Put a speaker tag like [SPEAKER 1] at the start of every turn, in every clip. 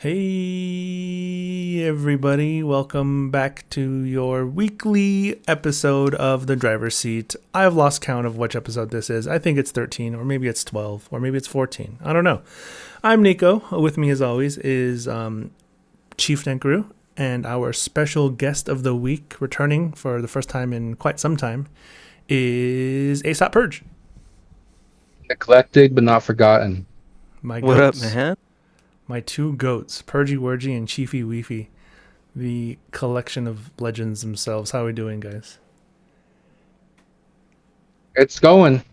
[SPEAKER 1] Hey everybody, welcome back to your weekly episode of The Driver's Seat. I've lost count of which episode this is. I think it's 13, or maybe it's 12, or maybe it's 14. I don't know. I'm Nico. With me as always is Chief Denkaru, and our special guest of the week, returning for the first time in quite some time, is ASOT Purge.
[SPEAKER 2] Eclectic but not forgotten.
[SPEAKER 1] My
[SPEAKER 3] What up,
[SPEAKER 1] goats.
[SPEAKER 3] man?
[SPEAKER 1] My two goats, Purgy Wurgy and Chiefy Weefy, the collection of legends themselves. How are we doing, guys?
[SPEAKER 2] It's going.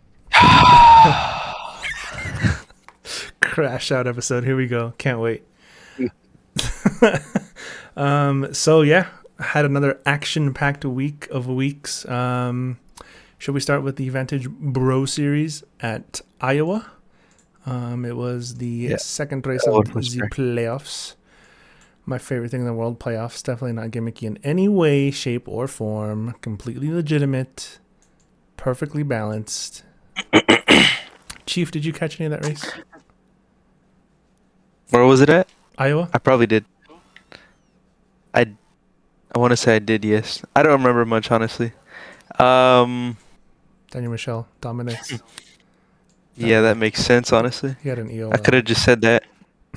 [SPEAKER 1] Crash out episode. Here we go. Can't wait. So yeah, had another action-packed week of weeks. Should we start with the Vantage Bro series at Iowa? It was the second race of the playoffs. My favorite thing in the world, playoffs. Definitely not gimmicky in any way, shape, or form. Completely legitimate. Perfectly balanced. Chief, did you catch any of that race?
[SPEAKER 3] Where was it at?
[SPEAKER 1] Iowa?
[SPEAKER 3] I probably did. I want to say I did, yes. I don't remember much, honestly.
[SPEAKER 1] Daniel Michelle dominates.
[SPEAKER 3] Yeah, that makes sense, honestly.
[SPEAKER 1] He had an EO.
[SPEAKER 3] I could have just said that.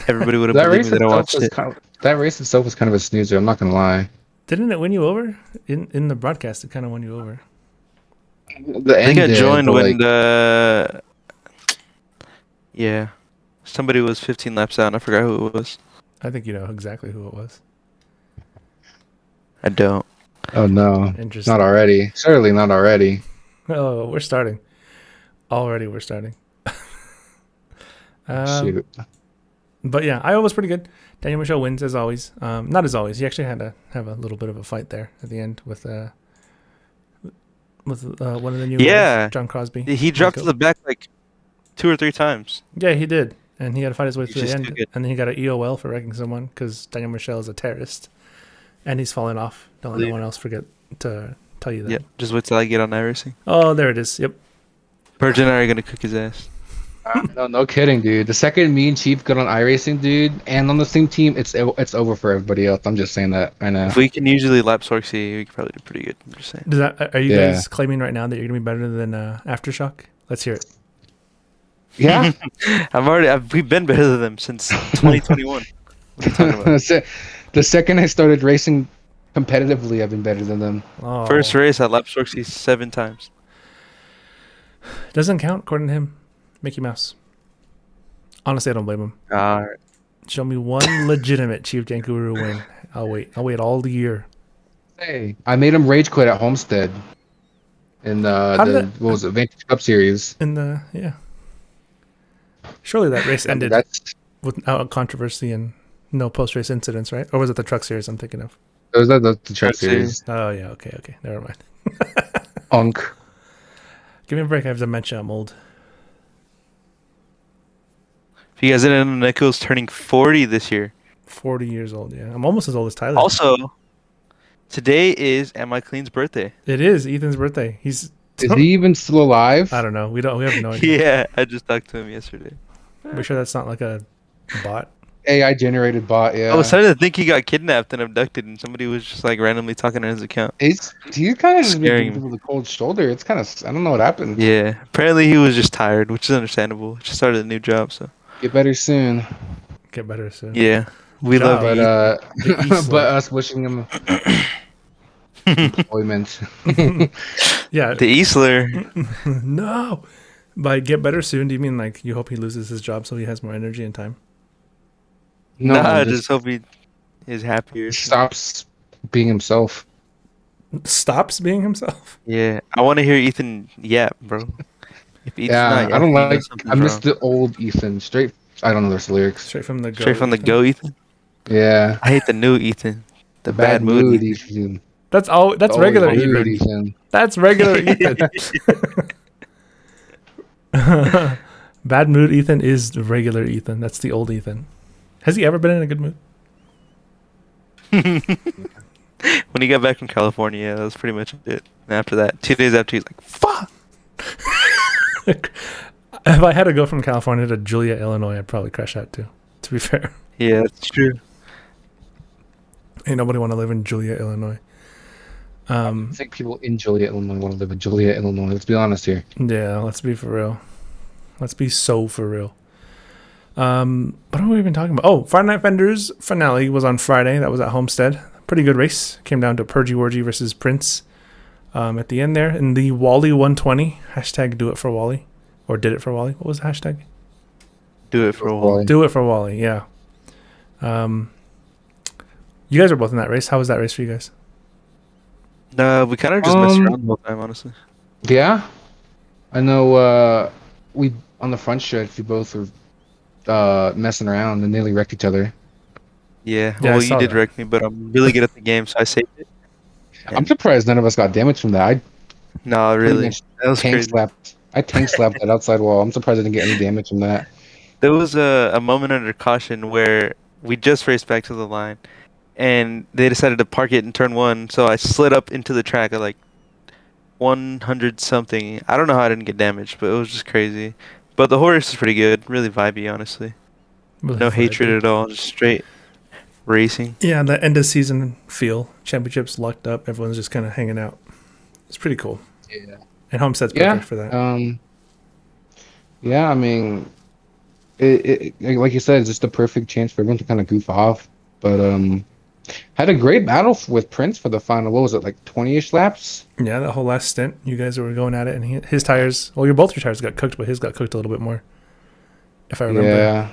[SPEAKER 3] Everybody would have
[SPEAKER 2] That
[SPEAKER 3] believed
[SPEAKER 2] race
[SPEAKER 3] me that I
[SPEAKER 2] itself
[SPEAKER 3] watched
[SPEAKER 2] was
[SPEAKER 3] it.
[SPEAKER 2] that race itself was kind of a snoozer. I'm not gonna lie.
[SPEAKER 1] Didn't it win you over? In the broadcast, it kind of won you over.
[SPEAKER 2] The
[SPEAKER 3] I think
[SPEAKER 2] end
[SPEAKER 3] I joined
[SPEAKER 2] did, but,
[SPEAKER 3] when the... Yeah. Somebody was 15 laps out, and I forgot who it was.
[SPEAKER 1] I think you know exactly who it was.
[SPEAKER 3] I don't.
[SPEAKER 2] oh no,
[SPEAKER 1] Interesting.
[SPEAKER 2] not already. Surely not already.
[SPEAKER 1] Oh, we're starting. Already we're starting.
[SPEAKER 2] Shoot.
[SPEAKER 1] But yeah, Iowa was pretty good. Daniel Michelle wins as always. Not as always. He actually had to have a little bit of a fight there at the end with one of the new guys, John Crosby.
[SPEAKER 3] He dropped to the back like 2 or 3 times.
[SPEAKER 1] Yeah, he did. And he had to fight his way through the
[SPEAKER 3] just
[SPEAKER 1] end.
[SPEAKER 3] too good.
[SPEAKER 1] And then he got an EOL for wrecking someone because Daniel Michelle is a terrorist. And he's falling off. Don't let anyone else forget to tell you that.
[SPEAKER 3] Yeah, just wait till I get on iRacing.
[SPEAKER 1] Oh, there it is. Yep.
[SPEAKER 3] Purge and I are going to cook his ass.
[SPEAKER 2] No kidding, dude. The second me and Chief got on iRacing, dude, and on the same team, it's over for everybody else. I'm just saying that right now.
[SPEAKER 3] If we can usually lap Sorksy, we can probably do pretty good. I'm just saying.
[SPEAKER 1] Does that, are you
[SPEAKER 2] Yeah.
[SPEAKER 1] guys claiming right now that you're going to be better than Aftershock? Let's hear it.
[SPEAKER 2] Yeah.
[SPEAKER 3] We've been better than them since 2021. What are you talking about?
[SPEAKER 2] The second I started racing competitively, I've been better than them.
[SPEAKER 1] Oh,
[SPEAKER 3] First race, I lapped Sorksy 7 times.
[SPEAKER 1] doesn't count according to him. Mickey Mouse. Honestly, I don't blame him.
[SPEAKER 3] Alright.
[SPEAKER 1] Show me one legitimate Chief Jankuru win. I'll wait. I'll wait all the year.
[SPEAKER 2] Hey, I made him rage quit at Homestead in what was it, Vantage Cup Series.
[SPEAKER 1] In the surely that race ended
[SPEAKER 2] That's
[SPEAKER 1] without controversy and no post-race incidents, right? Or was it the truck series I'm thinking of?
[SPEAKER 2] it was the track
[SPEAKER 3] Truck
[SPEAKER 2] series.
[SPEAKER 1] Oh yeah, okay, never mind.
[SPEAKER 2] Unk.
[SPEAKER 1] Give me a break. I have dementia. I'm old.
[SPEAKER 3] If you guys didn't know, Nico's turning 40 this year.
[SPEAKER 1] 40 years old. Yeah, I'm almost as old as Tyler.
[SPEAKER 3] Also, today is Am I Clean's birthday.
[SPEAKER 1] it is Ethan's birthday. He's.
[SPEAKER 2] Is he even still alive?
[SPEAKER 1] I don't know. We have no idea.
[SPEAKER 3] Yeah, I just talked to him yesterday.
[SPEAKER 1] We're sure that's not like a bot.
[SPEAKER 2] AI generated bot, yeah.
[SPEAKER 3] I was starting to think he got kidnapped and abducted, and somebody was just like randomly talking on his account.
[SPEAKER 2] He's kind of just
[SPEAKER 3] Scaring
[SPEAKER 2] been with a cold shoulder. It's kind of, I don't know what happened.
[SPEAKER 3] Yeah, apparently he was just tired, which is understandable. Just started a new job, so
[SPEAKER 2] Get better soon.
[SPEAKER 1] Get better soon.
[SPEAKER 3] yeah, we
[SPEAKER 1] Job.
[SPEAKER 3] love
[SPEAKER 2] But
[SPEAKER 3] you.
[SPEAKER 2] but us wishing him employment.
[SPEAKER 1] Yeah.
[SPEAKER 3] The Eastler.
[SPEAKER 1] No. By get better soon, do you mean like you hope he loses his job so he has more energy and time?
[SPEAKER 2] No,
[SPEAKER 3] Nah, I
[SPEAKER 2] just
[SPEAKER 3] just hope he is happier.
[SPEAKER 2] stops being himself.
[SPEAKER 1] Stops being himself?
[SPEAKER 3] Yeah, I want to hear Ethan yap, bro. If Ethan's
[SPEAKER 2] Yeah,
[SPEAKER 3] not
[SPEAKER 2] I don't
[SPEAKER 3] yapping,
[SPEAKER 2] like.
[SPEAKER 3] then something's
[SPEAKER 2] I miss
[SPEAKER 3] wrong.
[SPEAKER 2] the old Ethan. Straight. I don't know those lyrics.
[SPEAKER 1] Straight from the go.
[SPEAKER 3] Straight from the
[SPEAKER 1] Ethan.
[SPEAKER 3] go, Ethan.
[SPEAKER 2] Yeah.
[SPEAKER 3] I hate the new Ethan. The bad mood. Ethan.
[SPEAKER 2] Ethan.
[SPEAKER 1] That's all. That's
[SPEAKER 2] The
[SPEAKER 1] regular
[SPEAKER 2] old mood
[SPEAKER 1] Ethan. That's regular Ethan. Bad mood Ethan is the regular Ethan. That's the old Ethan. Has he ever been in a good mood?
[SPEAKER 3] When he got back from California, yeah, that was pretty much it. And after that, 2 days after, he's like, fuck!
[SPEAKER 1] If I had to go from California to Julia, Illinois, I'd probably crash out too. It's To be fair,
[SPEAKER 3] Yeah, that's true.
[SPEAKER 1] ain't nobody want to live in Joliet, Illinois.
[SPEAKER 2] I think people in Joliet, Illinois want to live in Joliet, Illinois. Let's be honest here.
[SPEAKER 1] Yeah, let's be for real. Let's be so for real. What are we even talking about? Oh, Friday Night Vendors finale was on Friday. That was at Homestead. Pretty good race. Came down to Purge versus Prince. At the end there, in the Wally 120, hashtag do it for Wally. Or did it for Wally. What was the hashtag?
[SPEAKER 3] Do it for a while.
[SPEAKER 1] Do it for Wally, yeah. You guys were both in that race. How was that race for you guys?
[SPEAKER 3] No, we kind of just messed around the whole time, honestly.
[SPEAKER 2] Yeah, I know. We on the front stretch, we both were messing around and nearly wrecked each other.
[SPEAKER 3] Yeah,
[SPEAKER 1] Yeah, I
[SPEAKER 3] well,
[SPEAKER 1] saw
[SPEAKER 3] you did
[SPEAKER 1] that.
[SPEAKER 3] wreck me, but I'm really good at the game, so I saved it.
[SPEAKER 2] I'm surprised none of us got damage from that. I
[SPEAKER 3] No,
[SPEAKER 2] pretty
[SPEAKER 3] really.
[SPEAKER 2] much
[SPEAKER 3] That was
[SPEAKER 2] tank
[SPEAKER 3] crazy.
[SPEAKER 2] slapped. I tank slapped that outside wall. I'm surprised I didn't get any damage from that.
[SPEAKER 3] There was a moment under caution where we just raced back to the line, and they decided to park it in turn one, so I slid up into the track at like 100 something. I don't know how I didn't get damaged, but it was just crazy. But the whole race was pretty good, really vibey, honestly.
[SPEAKER 1] Really
[SPEAKER 3] No
[SPEAKER 1] vibey.
[SPEAKER 3] hatred at all, just straight racing.
[SPEAKER 1] Yeah, the end of season feel. Championships locked up. Everyone's just kind of hanging out. It's pretty cool.
[SPEAKER 2] Yeah.
[SPEAKER 1] And Homestead's
[SPEAKER 2] Yeah.
[SPEAKER 1] perfect for that.
[SPEAKER 2] Yeah. I mean, it like you said, it's just a perfect chance for everyone to kind of goof off. But had a great battle with Prince for the final. What was it, like 20-ish laps?
[SPEAKER 1] Yeah, that whole last stint, you guys were going at it, and his tires. Well, both your tires got cooked, but his got cooked a little bit more. If I remember.
[SPEAKER 2] Yeah.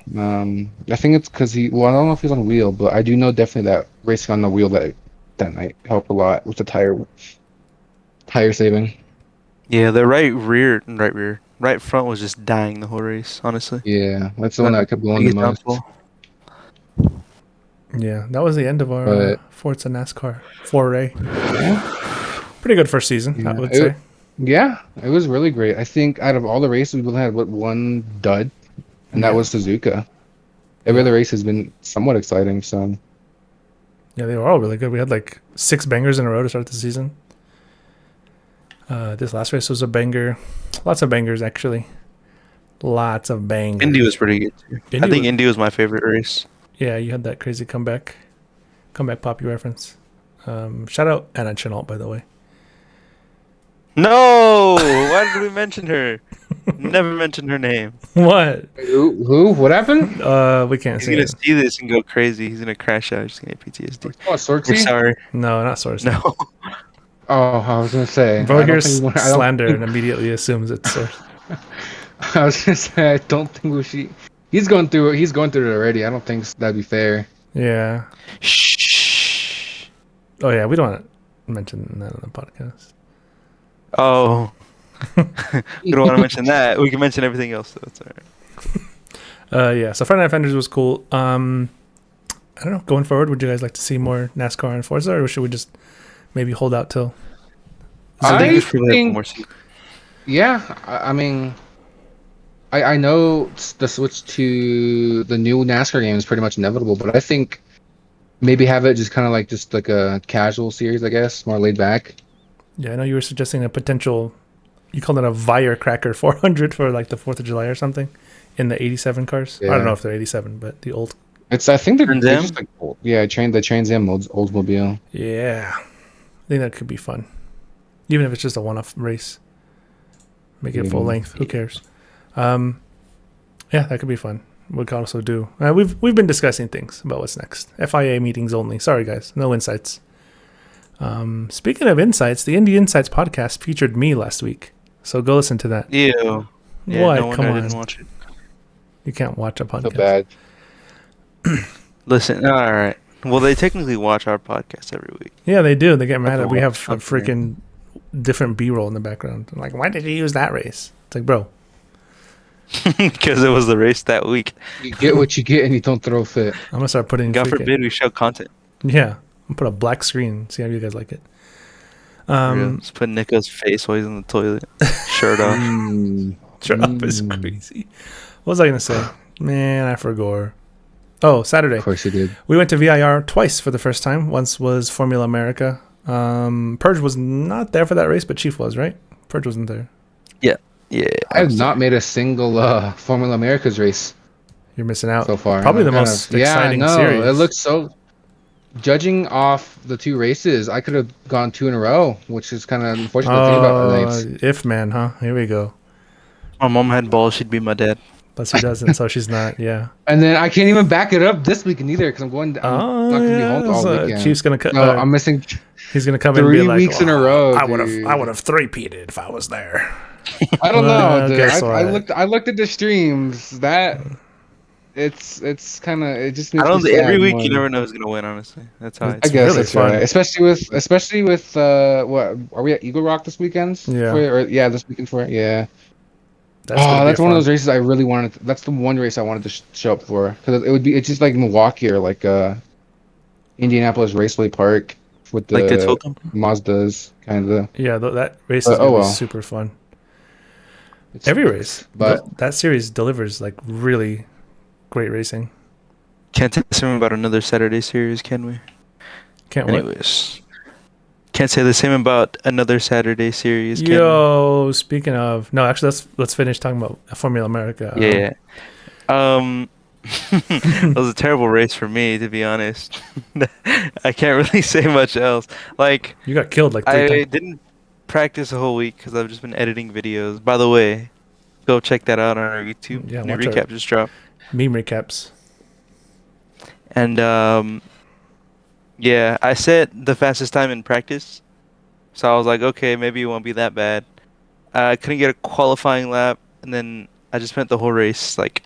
[SPEAKER 2] I think it's because Well, I don't know if he's on wheel, but I do know definitely that racing on the wheel that night helped a lot with the tire saving.
[SPEAKER 3] Yeah, the right front was just dying the whole race, honestly.
[SPEAKER 2] Yeah, that's the one that kept blowing the
[SPEAKER 3] Biggest
[SPEAKER 2] most.
[SPEAKER 3] downfall.
[SPEAKER 1] Yeah, that was the end of our
[SPEAKER 2] But-
[SPEAKER 1] Forza NASCAR foray.
[SPEAKER 2] Yeah.
[SPEAKER 1] Pretty good first season, I
[SPEAKER 2] Yeah,
[SPEAKER 1] would say.
[SPEAKER 2] Yeah, it was really great. I think out of all the races, we only had one dud, and that
[SPEAKER 1] Yeah.
[SPEAKER 2] was Suzuka. Every other race has been somewhat exciting. So
[SPEAKER 1] Yeah, they were all really good. We had like 6 bangers in a row to start the season. This last race was a banger. Lots of bangers, actually. Lots of bangers.
[SPEAKER 3] Indy was pretty good too.
[SPEAKER 1] Indy
[SPEAKER 3] I think
[SPEAKER 1] was-
[SPEAKER 3] Indy was my favorite race.
[SPEAKER 1] Yeah, you had that crazy comeback poppy reference. Shout out Anna Chenault, by the way.
[SPEAKER 3] No! Why did we mention her? Never mention her name.
[SPEAKER 1] What?
[SPEAKER 2] who? What happened?
[SPEAKER 1] We can't
[SPEAKER 3] He's
[SPEAKER 1] say
[SPEAKER 3] gonna
[SPEAKER 1] it.
[SPEAKER 3] see this and go crazy. He's gonna crash out. He's gonna get PTSD.
[SPEAKER 2] Oh,
[SPEAKER 3] We're
[SPEAKER 2] Sorty?
[SPEAKER 3] sorry.
[SPEAKER 1] No, not source.
[SPEAKER 3] No.
[SPEAKER 2] Oh, I was gonna say.
[SPEAKER 1] Bro
[SPEAKER 2] I don't
[SPEAKER 1] hears
[SPEAKER 2] think we want- I don't
[SPEAKER 1] slander
[SPEAKER 2] think-
[SPEAKER 1] and immediately assumes it's source.
[SPEAKER 2] I was gonna say I don't think we should. He's going through it. He's going through it already. I don't think that'd be fair.
[SPEAKER 1] Yeah.
[SPEAKER 3] Shh.
[SPEAKER 1] Oh, yeah, we don't want to mention that on the podcast.
[SPEAKER 3] Oh. We don't want to mention that. We can mention everything else, though. It's alright.
[SPEAKER 1] Yeah, so Friday Night Fenders was cool. I don't know, going forward, would you guys like to see more NASCAR and Forza, or should we just maybe hold out till...
[SPEAKER 3] I think
[SPEAKER 2] I
[SPEAKER 3] we should probably have
[SPEAKER 2] think-
[SPEAKER 3] one more season.
[SPEAKER 2] Yeah, I mean, I know the switch to the new NASCAR game is pretty much inevitable, but I think maybe have it just kind of like a casual series, I guess, more laid back.
[SPEAKER 1] Yeah, I know you were suggesting a potential... You called it a Firecracker 400 for like the 4th of July or something in the 87 cars. I
[SPEAKER 2] Yeah.
[SPEAKER 1] don't know if they're 87, but the old...
[SPEAKER 2] I think they're
[SPEAKER 3] Trans Am?
[SPEAKER 2] just like the Trans Am Oldsmobile.
[SPEAKER 1] Yeah. I think that could be fun. Even if it's just a one-off race. Make it full length. Who cares? Yeah, that could be fun. We could also do... we've been discussing things about what's next. FIA meetings only. Sorry, guys. No insights. Speaking of insights, the Indie Insights podcast featured me last week. So go listen to that.
[SPEAKER 3] Ew. Yeah,
[SPEAKER 1] What?
[SPEAKER 3] no wonder
[SPEAKER 1] Come
[SPEAKER 3] I
[SPEAKER 1] on.
[SPEAKER 3] didn't watch it.
[SPEAKER 1] You can't watch a
[SPEAKER 2] So
[SPEAKER 1] podcast.
[SPEAKER 2] bad.
[SPEAKER 3] Listen, all right. Well, they technically watch our podcast every week.
[SPEAKER 1] Yeah, they do. They get mad at we have a
[SPEAKER 3] Something.
[SPEAKER 1] freaking different B-roll in the background. I'm like, why did you use that race? It's like, bro.
[SPEAKER 3] Because it was the race that week.
[SPEAKER 2] You get what you get, and you don't throw a fit.
[SPEAKER 1] I'm gonna start putting.
[SPEAKER 3] God
[SPEAKER 1] freaking-
[SPEAKER 3] forbid we show content.
[SPEAKER 1] Yeah, I'm gonna put a black screen. See how you guys like it.
[SPEAKER 3] Just put Nico's face while he's in the toilet, shirt off.
[SPEAKER 1] Drop is crazy. What was I gonna say? Man, I forgot. Oh, Saturday.
[SPEAKER 2] Of course you did.
[SPEAKER 1] We went to VIR twice for the first time. Once was Formula America. Purge was not there for that race, but Chief was, right? Purge wasn't there.
[SPEAKER 3] Yeah.
[SPEAKER 2] I have not made a single Formula America's race.
[SPEAKER 1] You're missing out.
[SPEAKER 2] so far.
[SPEAKER 1] Probably
[SPEAKER 2] I'm
[SPEAKER 1] the
[SPEAKER 2] kind
[SPEAKER 1] most
[SPEAKER 2] of, yeah,
[SPEAKER 1] exciting
[SPEAKER 2] no,
[SPEAKER 1] series.
[SPEAKER 2] it looks so. Judging off the 2 races, I could have gone 2 in a row, which is kind of unfortunate to think about tonight.
[SPEAKER 1] If man, huh? Here we go.
[SPEAKER 3] My mom had balls, she'd be my dad.
[SPEAKER 1] But she doesn't, so she's not. Yeah.
[SPEAKER 2] And then I can't even back it up this weekend either because I'm
[SPEAKER 1] Oh
[SPEAKER 2] not gonna be home
[SPEAKER 1] yeah.
[SPEAKER 2] all
[SPEAKER 1] So
[SPEAKER 2] weekend.
[SPEAKER 1] Chief's gonna
[SPEAKER 2] No, I'm missing
[SPEAKER 1] he's gonna come in and be
[SPEAKER 2] 3
[SPEAKER 1] like,
[SPEAKER 2] weeks in a
[SPEAKER 1] "Oh,
[SPEAKER 2] row,
[SPEAKER 1] I
[SPEAKER 2] dude.
[SPEAKER 1] would have three-peated if I was there."
[SPEAKER 2] I don't know,
[SPEAKER 1] Well,
[SPEAKER 2] dude.
[SPEAKER 1] guess
[SPEAKER 2] I
[SPEAKER 1] what?
[SPEAKER 2] looked at the streams. That it's kind of, it just
[SPEAKER 3] I
[SPEAKER 2] makes me
[SPEAKER 3] don't think every
[SPEAKER 2] sad
[SPEAKER 3] week you
[SPEAKER 2] more.
[SPEAKER 3] never know who's gonna win. Honestly, that's how
[SPEAKER 2] I
[SPEAKER 1] It's
[SPEAKER 3] it's.
[SPEAKER 2] guess
[SPEAKER 1] really
[SPEAKER 2] that's right.
[SPEAKER 1] fun.
[SPEAKER 2] Especially with what are we at Eagle Rock this weekend?
[SPEAKER 1] Yeah.
[SPEAKER 2] Yeah, this weekend for it. Yeah.
[SPEAKER 1] That's gonna
[SPEAKER 2] Oh,
[SPEAKER 1] be
[SPEAKER 2] that's one of
[SPEAKER 1] fun.
[SPEAKER 2] those races I really wanted. That's the one race I wanted to show up for because it's just like Milwaukee or like Indianapolis Raceway Park with
[SPEAKER 3] Like they
[SPEAKER 2] the
[SPEAKER 3] told them.
[SPEAKER 2] Mazdas kind of.
[SPEAKER 1] Yeah, that race is
[SPEAKER 2] But oh
[SPEAKER 1] gonna be
[SPEAKER 2] well,
[SPEAKER 1] super fun.
[SPEAKER 2] it
[SPEAKER 1] Every
[SPEAKER 2] sucks.
[SPEAKER 1] race,
[SPEAKER 2] But
[SPEAKER 1] that series delivers like really great racing.
[SPEAKER 3] Can't say the same about another Saturday series, can we?
[SPEAKER 1] Can't wait.
[SPEAKER 3] Anyways, can't say the same about another Saturday series, can
[SPEAKER 1] Yo, speaking of, no, actually, let's finish talking about Formula America.
[SPEAKER 3] we? Yeah. It was a terrible race for me, to be honest. I can't really say much else. Like,
[SPEAKER 1] You got killed like 3
[SPEAKER 3] I
[SPEAKER 1] times.
[SPEAKER 3] didn't practice a whole week because I've just been editing videos. By the way, go check that out on our YouTube.
[SPEAKER 1] Yeah,
[SPEAKER 3] New
[SPEAKER 1] watch our
[SPEAKER 3] recap just dropped.
[SPEAKER 1] meme recaps.
[SPEAKER 3] And yeah, I set the fastest time in practice, so I was like, okay, maybe it won't be that bad. I couldn't get a qualifying lap, and then I just spent the whole race like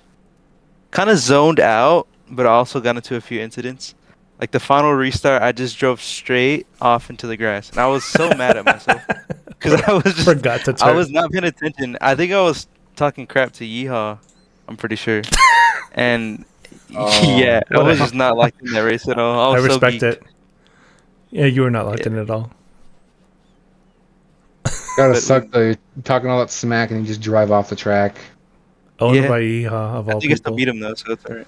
[SPEAKER 3] kind of zoned out, but I also got into a few incidents. Like the final restart, I just drove straight off into the grass, and I was so mad at myself because
[SPEAKER 1] Forgot to
[SPEAKER 3] I
[SPEAKER 1] turn.
[SPEAKER 3] was not paying attention. I think I was talking crap to Yeehaw. I'm pretty sure, and yeah, I
[SPEAKER 1] what
[SPEAKER 3] was
[SPEAKER 1] a-
[SPEAKER 3] just not liking that race at all. I
[SPEAKER 1] I
[SPEAKER 3] was so
[SPEAKER 1] respect
[SPEAKER 3] geeked.
[SPEAKER 1] it. Yeah, you were not locked
[SPEAKER 3] Yeah.
[SPEAKER 1] in at all.
[SPEAKER 2] gotta
[SPEAKER 3] But
[SPEAKER 2] suck though. You're talking all that smack and you just drive off the track.
[SPEAKER 1] Owned
[SPEAKER 3] Yeah.
[SPEAKER 1] by Yeehaw of
[SPEAKER 3] I
[SPEAKER 1] all
[SPEAKER 3] think I still
[SPEAKER 1] people.
[SPEAKER 3] beat him though, so it's alright.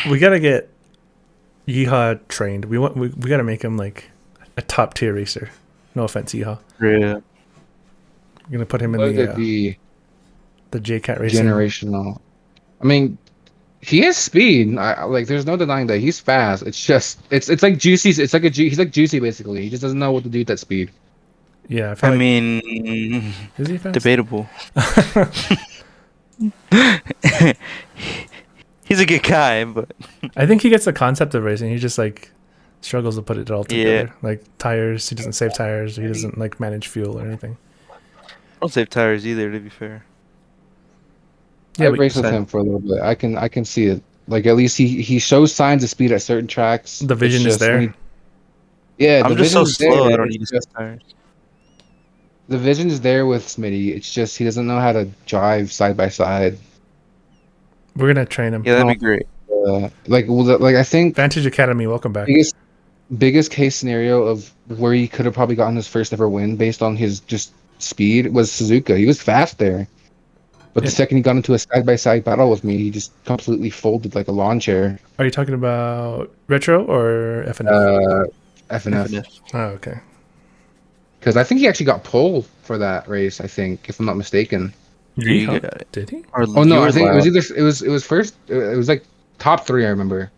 [SPEAKER 1] We gotta get Yeehaw trained. We gotta make him like a top tier racer. No offense, Yeehaw.
[SPEAKER 3] Yeah.
[SPEAKER 1] We're gonna put him in
[SPEAKER 2] Look
[SPEAKER 1] the
[SPEAKER 2] at the
[SPEAKER 1] JCat racing.
[SPEAKER 2] generational. I mean, he has speed. Like, there's no denying that he's fast. It's just, it's like Juicy. It's like he's like Juicy basically. He just doesn't know what to do with that speed.
[SPEAKER 1] Yeah, I feel
[SPEAKER 3] I
[SPEAKER 1] like
[SPEAKER 3] mean,
[SPEAKER 1] is he fast?
[SPEAKER 3] debatable. He's a good guy, but
[SPEAKER 1] I think he gets the concept of racing. He just like struggles to put it all
[SPEAKER 3] Yeah.
[SPEAKER 1] together. Like tires, he doesn't save tires. He doesn't like manage fuel or anything.
[SPEAKER 3] I don't save tires either, to be fair.
[SPEAKER 1] Yeah,
[SPEAKER 2] I
[SPEAKER 1] but
[SPEAKER 2] raced with him for a little bit. I can see it. Like, at least he shows signs of speed at certain tracks.
[SPEAKER 1] the
[SPEAKER 2] It's
[SPEAKER 1] vision is
[SPEAKER 2] just when
[SPEAKER 1] there.
[SPEAKER 2] yeah,
[SPEAKER 3] I'm
[SPEAKER 2] the
[SPEAKER 3] just so
[SPEAKER 2] vision's
[SPEAKER 3] slow,
[SPEAKER 2] there.
[SPEAKER 3] I don't need to
[SPEAKER 2] It's
[SPEAKER 3] save
[SPEAKER 2] just,
[SPEAKER 3] tires.
[SPEAKER 2] the vision's there with Smitty. It's just he doesn't know how to drive side by side.
[SPEAKER 1] We're gonna train him.
[SPEAKER 3] Yeah, that'd be great.
[SPEAKER 2] Like I think
[SPEAKER 1] Vantage Academy, welcome back.
[SPEAKER 2] biggest case scenario of where he could have probably gotten his first ever win based on his just speed was Suzuka. He was fast there. But the
[SPEAKER 1] Yeah.
[SPEAKER 2] second he got into a side-by-side battle with me, he just completely folded like a lawn chair.
[SPEAKER 1] Are you talking about retro or FNF?
[SPEAKER 2] FNF.
[SPEAKER 3] FNF.
[SPEAKER 1] Oh, okay.
[SPEAKER 2] Because I think he actually got pole for that race, I think, if I'm not mistaken.
[SPEAKER 3] You
[SPEAKER 1] Yeehaw.
[SPEAKER 3] got it.
[SPEAKER 1] Did he?
[SPEAKER 3] Or
[SPEAKER 2] Oh no,
[SPEAKER 3] you
[SPEAKER 2] I
[SPEAKER 3] were
[SPEAKER 2] think it
[SPEAKER 3] loud.
[SPEAKER 2] was either it was first, it was like top 3, I remember.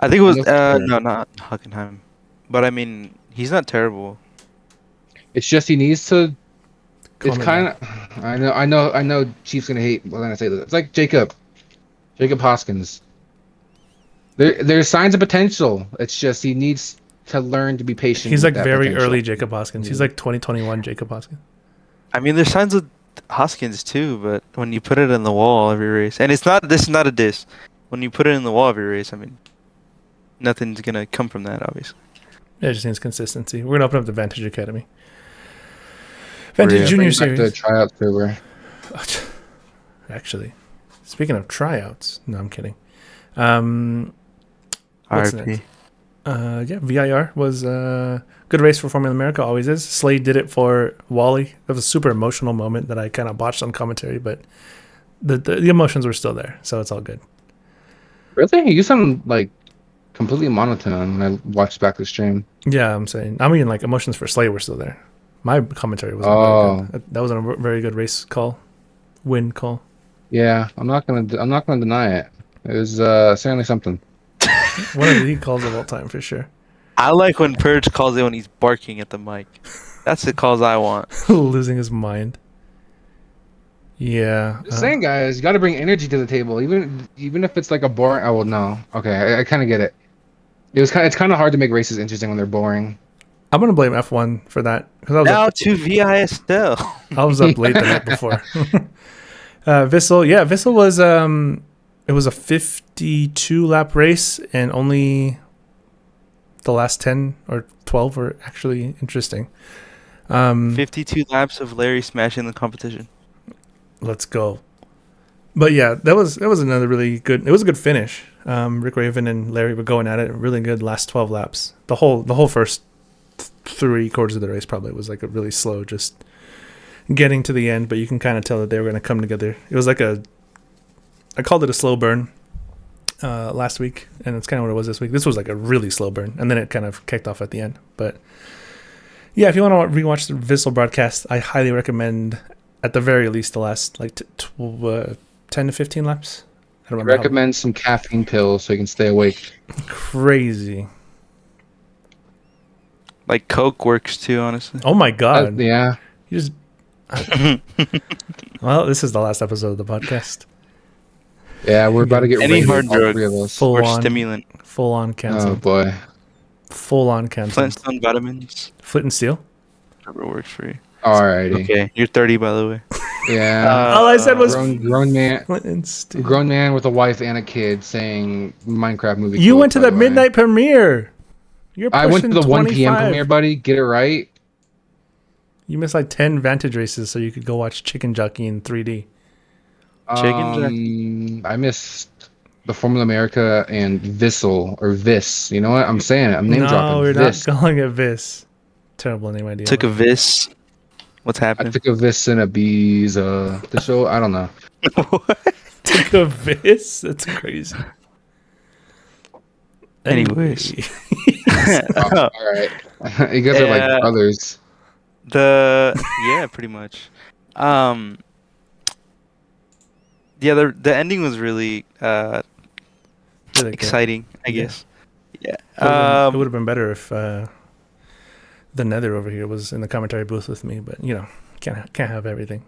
[SPEAKER 3] I think it was
[SPEAKER 2] I know for sure.
[SPEAKER 3] no, not Hockenheim. But I mean, he's not terrible.
[SPEAKER 2] It's just he needs to. It's
[SPEAKER 1] Calm it
[SPEAKER 2] kind of. I know. Chief's gonna hate when I say this. It's like Jacob Hoskins. There's signs of potential. It's just he needs to learn to be patient.
[SPEAKER 1] He's
[SPEAKER 2] with
[SPEAKER 1] like
[SPEAKER 2] that
[SPEAKER 1] very
[SPEAKER 2] potential.
[SPEAKER 1] early Jacob Hoskins. He's like 2021 Jacob Hoskins.
[SPEAKER 3] I mean, there's signs of Hoskins too, but when you put it in the wall every race, and this is not a diss. When you put it in the wall every race, I mean, nothing's gonna come from that, obviously.
[SPEAKER 1] Yeah, it just needs consistency. We're gonna open up the Vantage Academy. Vantage
[SPEAKER 3] Yeah,
[SPEAKER 1] Junior
[SPEAKER 2] Bring back the
[SPEAKER 1] Series.
[SPEAKER 2] tryout server.
[SPEAKER 1] Actually, speaking of tryouts, no, I'm kidding. What's
[SPEAKER 3] RIP.
[SPEAKER 1] next? Yeah, VIR was a good race for Formula America. Always is. Slade did it for Wally. It was a super emotional moment that I kind of botched on commentary, but the emotions were still there, so it's all good.
[SPEAKER 2] Really, you sound like completely monotone when I watched back the stream.
[SPEAKER 1] Yeah, I'm saying. I mean, like emotions for Slade were still there. My commentary wasn't very good. That wasn't a very good race call, win call.
[SPEAKER 2] Yeah, I'm not gonna deny it. It was certainly something.
[SPEAKER 1] One of the calls of all time for sure.
[SPEAKER 3] I like when Purge calls it when he's barking at the mic. That's the calls I want.
[SPEAKER 1] Losing his mind. Yeah.
[SPEAKER 2] Just saying, guys, you got to bring energy to the table, even if it's like a boring. Oh well, no. Okay, I kind of get it. It's kind of hard to make races interesting when they're boring.
[SPEAKER 1] I'm gonna blame F1 for that because
[SPEAKER 3] Now to VISL.
[SPEAKER 1] I was up late the night before. Vissel, yeah, Vissel was it was a 52 lap race, and only the last 10 or 12 were actually interesting.
[SPEAKER 3] 52 laps of Larry smashing the competition.
[SPEAKER 1] Let's go. But yeah, that was another really good. It was a good finish. Rick Raven and Larry were going at it. Really good last 12 laps. The whole first 3/4 of the race probably was like a really slow, just getting to the end. But you can kind of tell that they were going to come together. It was like I called it a slow burn last week, and it's kind of what it was this week. This was like a really slow burn, and then it kind of kicked off at the end. But yeah, if you want to rewatch the Vissel broadcast, I highly recommend at the very least the last like 10 to 15 laps. I don't remember.
[SPEAKER 2] Recommend some caffeine pills so you can stay awake.
[SPEAKER 1] Crazy.
[SPEAKER 3] Like Coke works too, honestly.
[SPEAKER 1] Oh my god.
[SPEAKER 2] Yeah.
[SPEAKER 1] You just well, this is the last episode of the podcast.
[SPEAKER 2] Yeah, we're about to get
[SPEAKER 3] Any
[SPEAKER 2] raided,
[SPEAKER 3] hard
[SPEAKER 2] all
[SPEAKER 3] drug
[SPEAKER 2] three of us.
[SPEAKER 3] or stimulant.
[SPEAKER 1] Full on
[SPEAKER 2] Oh
[SPEAKER 1] canceled.
[SPEAKER 2] boy.
[SPEAKER 1] Full on canceled.
[SPEAKER 3] Flintstone vitamins.
[SPEAKER 1] Flint and steel.
[SPEAKER 3] Whatever works for you.
[SPEAKER 2] Alrighty.
[SPEAKER 3] Okay, you're 30 by the way.
[SPEAKER 2] Yeah.
[SPEAKER 1] All I said was
[SPEAKER 2] grown man.
[SPEAKER 1] Flint and steel.
[SPEAKER 2] Grown man with a wife and a kid saying Minecraft movie.
[SPEAKER 1] You
[SPEAKER 2] quotes,
[SPEAKER 1] went to
[SPEAKER 2] by
[SPEAKER 1] the
[SPEAKER 2] the way.
[SPEAKER 1] midnight premiere. You're
[SPEAKER 2] I went to
[SPEAKER 1] pushing
[SPEAKER 2] the 1 p.m.
[SPEAKER 1] 25.
[SPEAKER 2] premiere, buddy. Get it right.
[SPEAKER 1] You missed like 10 Vantage races so you could go watch Chicken Jockey in 3D.
[SPEAKER 2] I missed the Formula America and Vissel or Viss. You know what? I'm saying it. I'm name dropping.
[SPEAKER 1] No, we're
[SPEAKER 2] Viss.
[SPEAKER 1] not calling it Viss. Terrible name idea.
[SPEAKER 3] Took a vis. What's
[SPEAKER 2] I
[SPEAKER 3] happening?
[SPEAKER 2] took a Viss and a bees. The show. I don't know.
[SPEAKER 1] Took a Viss? That's crazy.
[SPEAKER 3] Anyways.
[SPEAKER 2] All right. You guys are like brothers.
[SPEAKER 3] Yeah, pretty much. Yeah, the ending was really
[SPEAKER 1] Really good.
[SPEAKER 3] exciting, I
[SPEAKER 1] Yeah.
[SPEAKER 3] guess. Yeah.
[SPEAKER 1] It would have been better if the Nether over here was in the commentary booth with me, but you know, can't have everything.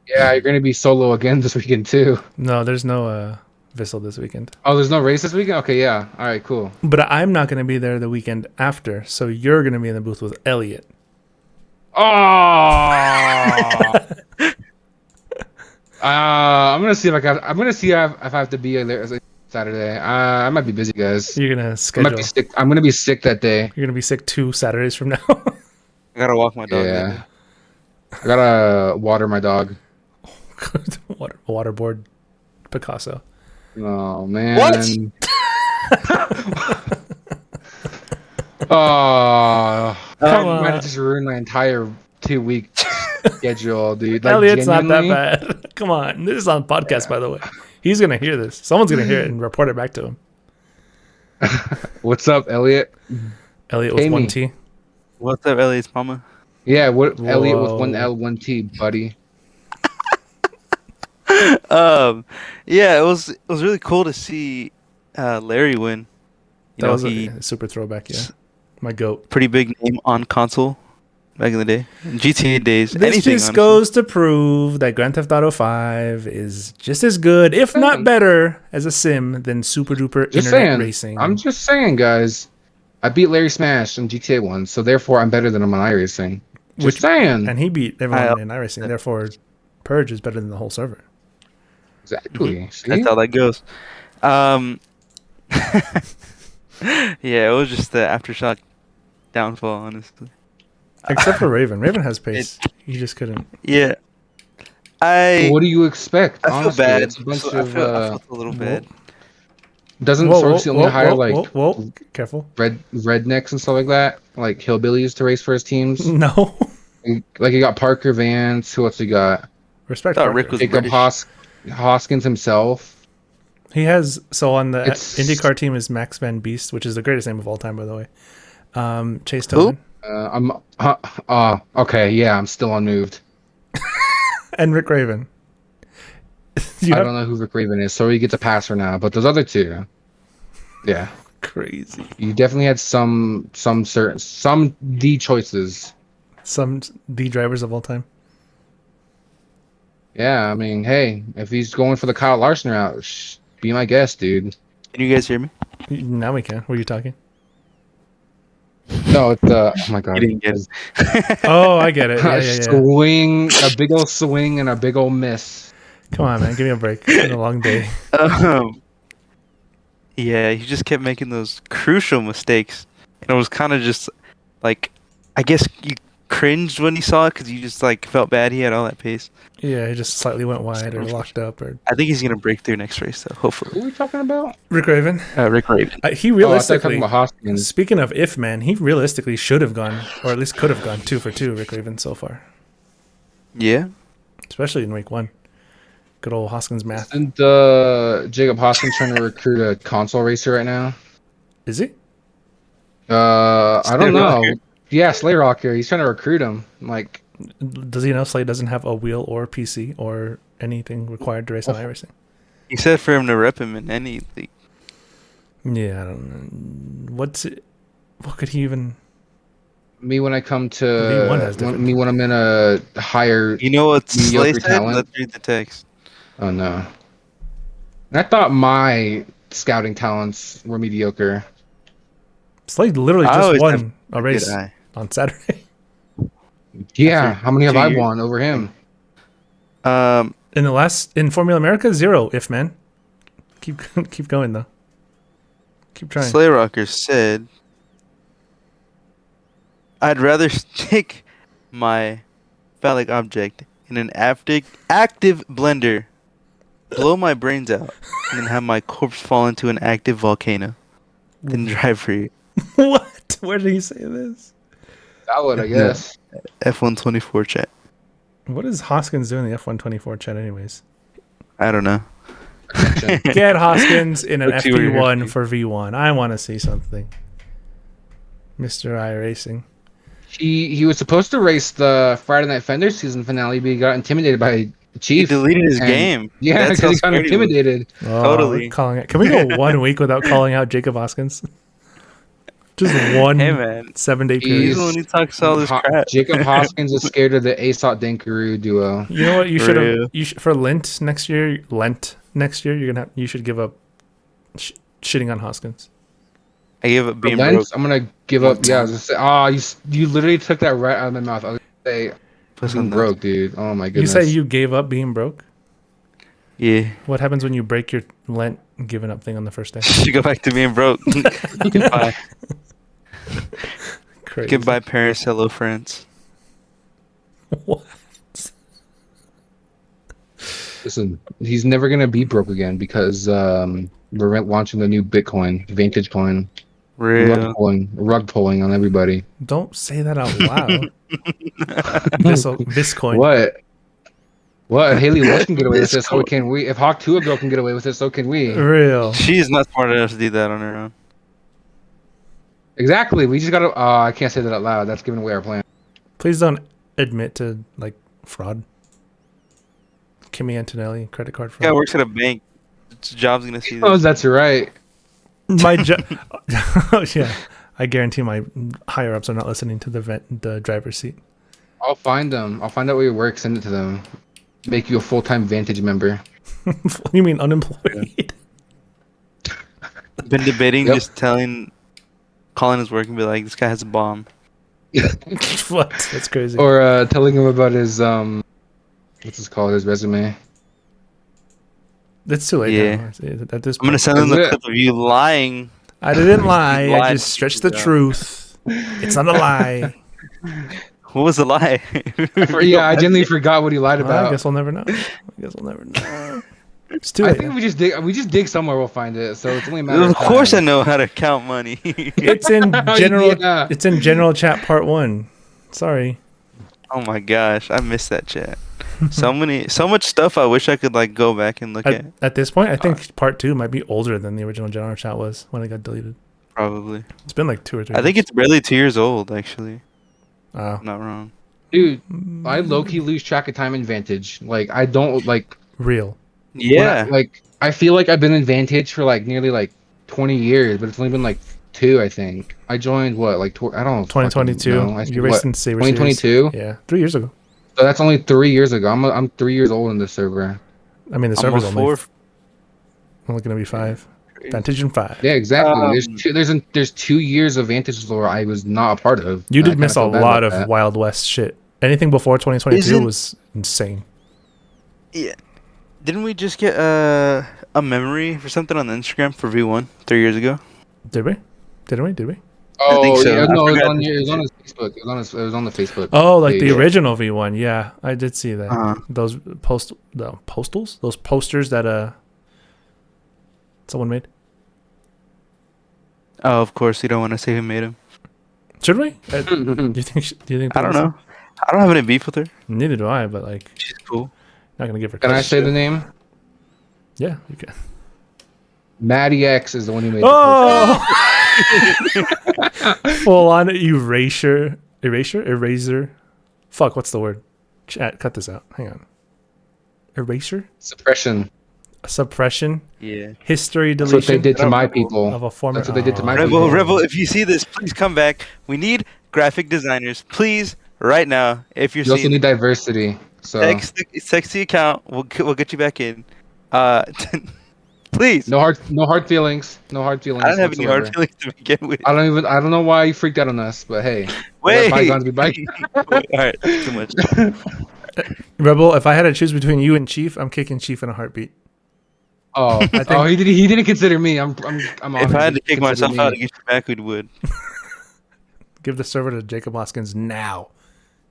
[SPEAKER 2] Yeah, you're gonna be solo again this weekend too.
[SPEAKER 1] No, there's no Vissel this weekend.
[SPEAKER 2] Oh, there's no race this weekend. Okay, yeah. All right, cool.
[SPEAKER 1] But I'm not going to be there the weekend after, so you're going to be in the booth with Elliot.
[SPEAKER 2] Oh. I'm gonna see if I got. I'm gonna see if I have to be there Saturday. I might be busy, guys.
[SPEAKER 1] You're going to
[SPEAKER 2] I
[SPEAKER 1] schedule.
[SPEAKER 2] might be sick. I'm gonna be sick that day.
[SPEAKER 1] You're going to be sick 2 Saturdays from now.
[SPEAKER 3] I gotta walk my dog.
[SPEAKER 2] Yeah. I gotta water my dog.
[SPEAKER 1] Waterboard Picasso.
[SPEAKER 2] Oh man.
[SPEAKER 3] What?
[SPEAKER 2] Oh,
[SPEAKER 1] Come
[SPEAKER 2] I might
[SPEAKER 1] on.
[SPEAKER 2] have just ruined my entire 2-week schedule, dude. Like,
[SPEAKER 1] Elliot's not that
[SPEAKER 2] genuinely?
[SPEAKER 1] bad. Come on. This is on podcast, by the way. He's going to hear this. Someone's going to hear it and report it back to him.
[SPEAKER 2] What's up, Elliot?
[SPEAKER 1] Elliot
[SPEAKER 2] Pay
[SPEAKER 1] with 1
[SPEAKER 2] me.
[SPEAKER 1] T.
[SPEAKER 3] What's up, Elliot's mama?
[SPEAKER 2] Yeah, what Elliot with
[SPEAKER 1] Whoa.
[SPEAKER 2] 1 L 1 T, buddy.
[SPEAKER 3] Yeah, it was really cool to see Larry win.
[SPEAKER 1] That was a super throwback, yeah. My goat.
[SPEAKER 3] Pretty big name on console back in the day. GTA days.
[SPEAKER 1] This
[SPEAKER 3] anything,
[SPEAKER 1] just
[SPEAKER 3] honestly.
[SPEAKER 1] goes to prove that Grand Theft Auto 5 is just as good, if not better, as a sim than super duper
[SPEAKER 2] Just
[SPEAKER 1] internet
[SPEAKER 2] saying.
[SPEAKER 1] racing.
[SPEAKER 2] I'm just saying, guys. I beat Larry Smash in GTA 1, so therefore I'm better than him on iRacing. Just saying.
[SPEAKER 1] And he beat everyone in iRacing. Therefore, Purge is better than the whole server.
[SPEAKER 2] Exactly. See?
[SPEAKER 3] That's how that goes. Yeah, it was just the aftershock downfall, honestly.
[SPEAKER 1] Except for Raven. Raven has pace. He just couldn't.
[SPEAKER 3] Yeah.
[SPEAKER 2] What do you expect?
[SPEAKER 3] I feel
[SPEAKER 2] Honestly,
[SPEAKER 3] bad.
[SPEAKER 2] it's a bunch
[SPEAKER 3] I
[SPEAKER 2] of.
[SPEAKER 3] felt a little bad.
[SPEAKER 2] Doesn't Source only hire like
[SPEAKER 1] Careful.
[SPEAKER 2] rednecks and stuff like that, like hillbillies to race for his teams?
[SPEAKER 1] No.
[SPEAKER 2] Like he got Parker Vance. Who else he got?
[SPEAKER 1] Respect.
[SPEAKER 3] I thought
[SPEAKER 1] Parker.
[SPEAKER 3] Rick was
[SPEAKER 2] Jacob
[SPEAKER 3] British.
[SPEAKER 2] Hoskins himself.
[SPEAKER 1] He has on the
[SPEAKER 2] It's-
[SPEAKER 1] IndyCar team is Max Van Beest, which is the greatest name of all time, by the way. Chase Tobin
[SPEAKER 2] Okay, yeah, I'm still unmoved.
[SPEAKER 1] and Rick Raven. You
[SPEAKER 2] I
[SPEAKER 1] have
[SPEAKER 2] don't know who Rick Raven is, so he gets a pass for now. But those other two, yeah,
[SPEAKER 1] crazy.
[SPEAKER 2] you definitely had some D choices.
[SPEAKER 1] Some the drivers of all time.
[SPEAKER 2] Yeah, I mean, hey, if he's going for the Kyle Larson route, be my guest, dude.
[SPEAKER 3] Can you guys hear me?
[SPEAKER 1] Now we can. Were you talking?
[SPEAKER 2] No, it's oh my
[SPEAKER 3] You
[SPEAKER 2] god,
[SPEAKER 3] didn't get it.
[SPEAKER 1] Oh, I get it. Yeah,
[SPEAKER 2] a
[SPEAKER 1] yeah, yeah.
[SPEAKER 2] swing, a big old swing, and a big old miss.
[SPEAKER 1] Come on, man. Give me a break. It's been a long day.
[SPEAKER 3] Um, yeah, he just kept making those crucial mistakes, and it was kind of just like, I guess you cringed when you saw it because you just like felt bad he had all that pace.
[SPEAKER 1] Yeah, he just slightly went wide or locked up. Or
[SPEAKER 3] I think he's gonna break through next race though,
[SPEAKER 2] Who
[SPEAKER 3] hopefully.
[SPEAKER 2] are we talking about?
[SPEAKER 1] Rick Raven.
[SPEAKER 3] Rick Raven.
[SPEAKER 1] He
[SPEAKER 2] Oh, I thought you were talking
[SPEAKER 1] realistically.
[SPEAKER 2] about Hoskins.
[SPEAKER 1] Speaking of if, man, he realistically should have gone, or at least could have gone 2 for 2. Rick Raven so far,
[SPEAKER 3] Yeah.
[SPEAKER 1] especially in week 1. Good old Hoskins math.
[SPEAKER 2] Isn't Jacob Hoskins trying to recruit a console racer right now?
[SPEAKER 1] Is he?
[SPEAKER 2] I don't know.
[SPEAKER 3] Rocker.
[SPEAKER 2] Yeah, Slay Rocker. He's trying to recruit him. Like,
[SPEAKER 1] Does he know Slade doesn't have a wheel or PC or anything required to race on iRacing?
[SPEAKER 3] He said for him to rep him in any league.
[SPEAKER 1] Yeah, I don't know. What could he even?
[SPEAKER 2] me when I come to
[SPEAKER 1] V1 has different-
[SPEAKER 2] me when I'm in a higher.
[SPEAKER 3] You know what Slay
[SPEAKER 2] Mediocre
[SPEAKER 3] said?
[SPEAKER 2] talent.
[SPEAKER 3] Let's read the text.
[SPEAKER 2] Oh no. And I thought my scouting talents were mediocre.
[SPEAKER 1] Slade literally
[SPEAKER 3] I
[SPEAKER 1] just
[SPEAKER 3] always
[SPEAKER 1] won
[SPEAKER 3] have
[SPEAKER 1] a
[SPEAKER 3] Good
[SPEAKER 1] race
[SPEAKER 3] eye.
[SPEAKER 1] on Saturday.
[SPEAKER 2] Yeah,
[SPEAKER 3] After
[SPEAKER 2] how many have
[SPEAKER 3] 2
[SPEAKER 2] I
[SPEAKER 3] years.
[SPEAKER 2] won over him?
[SPEAKER 1] In Formula America, 0. If man, keep going though. Keep trying.
[SPEAKER 3] Slay Rocker said, I'd rather stick my phallic object in an active blender, blow my brains out, and then have my corpse fall into an active volcano than drive for you.
[SPEAKER 1] What? Where did he say this?
[SPEAKER 2] That would, I guess.
[SPEAKER 3] F124 chat.
[SPEAKER 1] What is Hoskins doing in the F124 chat, anyways?
[SPEAKER 3] I don't know.
[SPEAKER 1] Get Hoskins in an
[SPEAKER 3] Let's see what you're
[SPEAKER 1] FP1
[SPEAKER 3] saying.
[SPEAKER 1] for V1. I want to see something. Mr. iRacing.
[SPEAKER 2] He was supposed to race the Friday Night Fender season finale, but he got intimidated by
[SPEAKER 3] He
[SPEAKER 2] Chief.
[SPEAKER 3] deleted his
[SPEAKER 2] and-
[SPEAKER 3] game.
[SPEAKER 2] Yeah,
[SPEAKER 3] That's
[SPEAKER 2] because
[SPEAKER 3] how
[SPEAKER 2] he got
[SPEAKER 3] scared he was.
[SPEAKER 2] intimidated.
[SPEAKER 1] Oh,
[SPEAKER 3] Totally.
[SPEAKER 1] Calling it. Can we go 1 week without calling out Jacob Hoskins? Just one
[SPEAKER 3] Hey man,
[SPEAKER 1] 7-day
[SPEAKER 3] he's
[SPEAKER 1] period.
[SPEAKER 3] the one who talks all this crap.
[SPEAKER 2] Jacob Hoskins is scared of the ASOT Denkaroo duo.
[SPEAKER 1] You know what? You
[SPEAKER 3] For
[SPEAKER 1] should have.
[SPEAKER 3] real.
[SPEAKER 1] You should, for Lent next year. You should give up shitting on Hoskins.
[SPEAKER 3] I gave up
[SPEAKER 2] For
[SPEAKER 3] being
[SPEAKER 2] Lent,
[SPEAKER 3] broke.
[SPEAKER 2] I'm gonna give up. Yeah, I was gonna say, you literally took that right out of my mouth. I was gonna say,
[SPEAKER 3] Puss
[SPEAKER 2] being
[SPEAKER 3] on that.
[SPEAKER 2] broke, dude. Oh my
[SPEAKER 1] You
[SPEAKER 2] goodness.
[SPEAKER 1] say you gave up being broke.
[SPEAKER 3] Yeah.
[SPEAKER 1] What happens when you break your Lent giving up thing on the first day?
[SPEAKER 3] Should go back to being broke. Goodbye.
[SPEAKER 1] Crazy.
[SPEAKER 3] Goodbye, Paris. Hello, France.
[SPEAKER 1] What?
[SPEAKER 2] Listen, he's never gonna be broke again because we're launching the new Bitcoin, Vantage coin.
[SPEAKER 3] Real.
[SPEAKER 2] Rug pulling on everybody.
[SPEAKER 1] Don't say that out loud. This coin.
[SPEAKER 2] What? If Haley Walsh can get away with
[SPEAKER 3] This
[SPEAKER 2] this, so
[SPEAKER 3] coin.
[SPEAKER 2] can we. If Hawk Tuah Girl can get away with it, so can we.
[SPEAKER 1] Real.
[SPEAKER 3] She is not smart enough to do that on her own.
[SPEAKER 2] Exactly. We just gotta. I can't say that out loud. That's giving away our plan.
[SPEAKER 1] Please don't admit to like fraud. Kimmy Antonelli, credit card fraud.
[SPEAKER 3] Guy works at a bank. His job's gonna see
[SPEAKER 2] Oh,
[SPEAKER 3] this.
[SPEAKER 2] that's right.
[SPEAKER 1] My yeah, I guarantee my higher ups are not listening to the driver's seat.
[SPEAKER 2] I'll find them. I'll find out where you work. Send it to them. Make you a full-time Vantage member.
[SPEAKER 1] You mean unemployed?
[SPEAKER 3] Been debating
[SPEAKER 2] Yep.
[SPEAKER 3] just calling his work and be like, this guy has a bomb.
[SPEAKER 1] What? That's crazy.
[SPEAKER 2] Or telling him about his what's his called? His resume.
[SPEAKER 1] It's too late.
[SPEAKER 3] Yeah.
[SPEAKER 1] Now. At this
[SPEAKER 3] I'm gonna
[SPEAKER 1] point.
[SPEAKER 3] send him
[SPEAKER 2] Is
[SPEAKER 3] the
[SPEAKER 2] it?
[SPEAKER 3] clip of you lying.
[SPEAKER 1] I didn't lie.
[SPEAKER 3] You
[SPEAKER 1] I
[SPEAKER 3] lied.
[SPEAKER 1] just stretched the
[SPEAKER 3] Yeah.
[SPEAKER 1] truth. It's not a lie.
[SPEAKER 3] What was the lie?
[SPEAKER 2] Yeah, I genuinely forgot what he lied
[SPEAKER 1] Well,
[SPEAKER 2] about.
[SPEAKER 1] I guess we'll never know. It's too
[SPEAKER 2] I
[SPEAKER 1] late.
[SPEAKER 2] think
[SPEAKER 1] now.
[SPEAKER 2] we just dig somewhere. We'll find it. So it's only a matter
[SPEAKER 3] Of
[SPEAKER 2] of
[SPEAKER 3] course I
[SPEAKER 2] time.
[SPEAKER 3] know how to count money.
[SPEAKER 1] It's in general.
[SPEAKER 2] Yeah.
[SPEAKER 1] It's in general chat part 1. Sorry.
[SPEAKER 3] Oh my gosh, I missed that chat. So much stuff I wish I could like go back and look at.
[SPEAKER 1] At this point, I think part 2 might be older than the original general chat was when it got deleted.
[SPEAKER 3] Probably.
[SPEAKER 1] It's been like 2 or 3.
[SPEAKER 3] I think it's barely 2 years old actually.
[SPEAKER 1] Oh,
[SPEAKER 3] I'm not wrong.
[SPEAKER 2] Dude, I low-key lose track of time in Vantage. Like, I don't, like,
[SPEAKER 1] real.
[SPEAKER 3] Yeah.
[SPEAKER 2] I feel like I've been in Vantage for like nearly like 20 years, but it's only been like 2, I think. I joined what, like I don't fucking
[SPEAKER 1] 2022.
[SPEAKER 2] know. I think
[SPEAKER 1] You
[SPEAKER 2] what,
[SPEAKER 1] raced in Saber Series.
[SPEAKER 2] 2022?
[SPEAKER 1] Yeah, 3 years ago.
[SPEAKER 2] So that's only 3 years ago. I'm 3 years old in this server.
[SPEAKER 1] I mean, the
[SPEAKER 3] I'm
[SPEAKER 1] server's
[SPEAKER 3] a
[SPEAKER 1] only
[SPEAKER 3] 4.
[SPEAKER 1] only gonna be 5.
[SPEAKER 3] Crazy.
[SPEAKER 1] Vantage in 5.
[SPEAKER 2] Yeah, exactly.
[SPEAKER 3] Um,
[SPEAKER 2] There's 2 years of Vantage lore I was not a part of.
[SPEAKER 1] You
[SPEAKER 2] and I
[SPEAKER 1] did
[SPEAKER 2] kinda
[SPEAKER 1] miss a
[SPEAKER 2] feel bad
[SPEAKER 1] lot
[SPEAKER 2] about
[SPEAKER 1] of
[SPEAKER 2] that.
[SPEAKER 1] Wild West shit. Anything before 2022
[SPEAKER 3] Isn't-
[SPEAKER 1] was insane.
[SPEAKER 3] Yeah. Didn't we just get a memory for something on the Instagram for V1 3 years ago?
[SPEAKER 1] Did we? Didn't we?
[SPEAKER 3] I think
[SPEAKER 2] Oh
[SPEAKER 3] so.
[SPEAKER 2] yeah,
[SPEAKER 3] I
[SPEAKER 2] no, it was
[SPEAKER 3] forgot
[SPEAKER 2] on
[SPEAKER 3] to
[SPEAKER 2] it was on
[SPEAKER 3] change
[SPEAKER 2] his Facebook. It was on the Facebook.
[SPEAKER 1] Oh, like the
[SPEAKER 2] page.
[SPEAKER 1] original V1. Yeah, I did see that.
[SPEAKER 3] Uh-huh.
[SPEAKER 1] Those postals, those posters that someone made.
[SPEAKER 3] Oh, of course, you don't want to say who made him.
[SPEAKER 1] Should we? Do you think? Do you think?
[SPEAKER 3] I don't know. I don't have any beef with her.
[SPEAKER 1] Neither do I. But like,
[SPEAKER 3] She's cool.
[SPEAKER 1] not gonna give her.
[SPEAKER 2] Can I
[SPEAKER 1] credit.
[SPEAKER 2] say the name?
[SPEAKER 1] Yeah, you can.
[SPEAKER 2] Maddie X is the one who made.
[SPEAKER 1] Oh! Full on eraser. Fuck, what's the word? Chat, cut this out. Hang on. Erasure?
[SPEAKER 2] Suppression.
[SPEAKER 1] Suppression?
[SPEAKER 3] Yeah.
[SPEAKER 1] History
[SPEAKER 2] That's what they
[SPEAKER 1] deletion
[SPEAKER 2] did to my
[SPEAKER 3] Rebel.
[SPEAKER 2] people.
[SPEAKER 1] of a former.
[SPEAKER 2] That's what they did to my
[SPEAKER 3] Rebel,
[SPEAKER 2] people.
[SPEAKER 3] Rebel, if you see this, please come back. We need graphic designers, please, right now. If you're
[SPEAKER 2] You also
[SPEAKER 3] seeing
[SPEAKER 2] need diversity. So
[SPEAKER 3] text the account, we'll get you back in. Please.
[SPEAKER 2] no hard feelings. No hard feelings.
[SPEAKER 3] I don't have any hard
[SPEAKER 2] whatsoever.
[SPEAKER 3] feelings to begin with.
[SPEAKER 2] I don't know why you freaked out on us, but hey,
[SPEAKER 3] Wait.
[SPEAKER 2] let bygones be bygones.
[SPEAKER 3] All right, that's too much.
[SPEAKER 1] Rebel, if I had to choose between you and Chief, I'm kicking Chief in a heartbeat.
[SPEAKER 2] Oh,
[SPEAKER 1] think-
[SPEAKER 2] he didn't consider me. I'm
[SPEAKER 3] If
[SPEAKER 2] honored
[SPEAKER 3] I had to
[SPEAKER 2] he
[SPEAKER 3] kick
[SPEAKER 2] considered
[SPEAKER 3] myself
[SPEAKER 2] me.
[SPEAKER 3] out to get you back, we would.
[SPEAKER 1] Give the server to Jacob Hoskins now.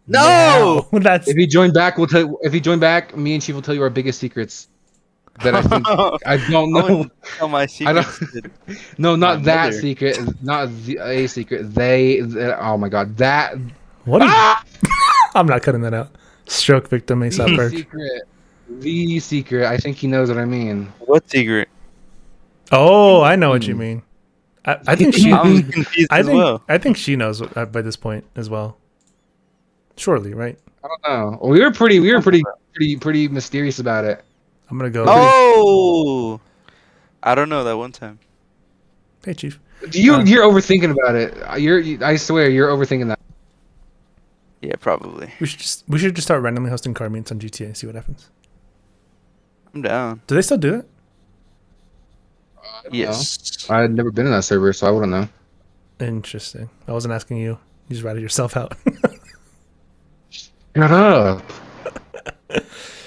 [SPEAKER 3] No!
[SPEAKER 1] Now. That's
[SPEAKER 2] If you join back, we'll tell. If you join back, me and Chief will tell you our biggest secrets. That I think I don't
[SPEAKER 3] I
[SPEAKER 2] know.
[SPEAKER 3] wouldn't tell my secrets. to-
[SPEAKER 2] No, not
[SPEAKER 3] My
[SPEAKER 2] that
[SPEAKER 3] mother.
[SPEAKER 2] secret. Not a secret. Oh my god, that
[SPEAKER 1] what? I'm not cutting that out. Stroke victim ASOT
[SPEAKER 2] the
[SPEAKER 1] Purge.
[SPEAKER 2] secret. The secret. I think he knows what I mean.
[SPEAKER 3] What secret?
[SPEAKER 1] Oh, I know what you mean. I think she.
[SPEAKER 3] I'm confused
[SPEAKER 1] I
[SPEAKER 3] as
[SPEAKER 1] think.
[SPEAKER 3] well.
[SPEAKER 1] I think she knows by this point as well. Surely, right?
[SPEAKER 2] I don't know. We were pretty mysterious about it.
[SPEAKER 1] I'm gonna go.
[SPEAKER 3] Oh! I don't know that one time.
[SPEAKER 1] Hey, Chief.
[SPEAKER 2] You're overthinking about it. I swear you're overthinking that.
[SPEAKER 3] Yeah, probably.
[SPEAKER 1] We should just start randomly hosting car meets on GTA and see what happens.
[SPEAKER 3] I'm down.
[SPEAKER 1] Do they still do it?
[SPEAKER 2] I don't
[SPEAKER 3] Yes.
[SPEAKER 2] know. I had never been in that server, so I wouldn't know.
[SPEAKER 1] Interesting. I wasn't asking you. You just ratted yourself out.
[SPEAKER 2] Shut up.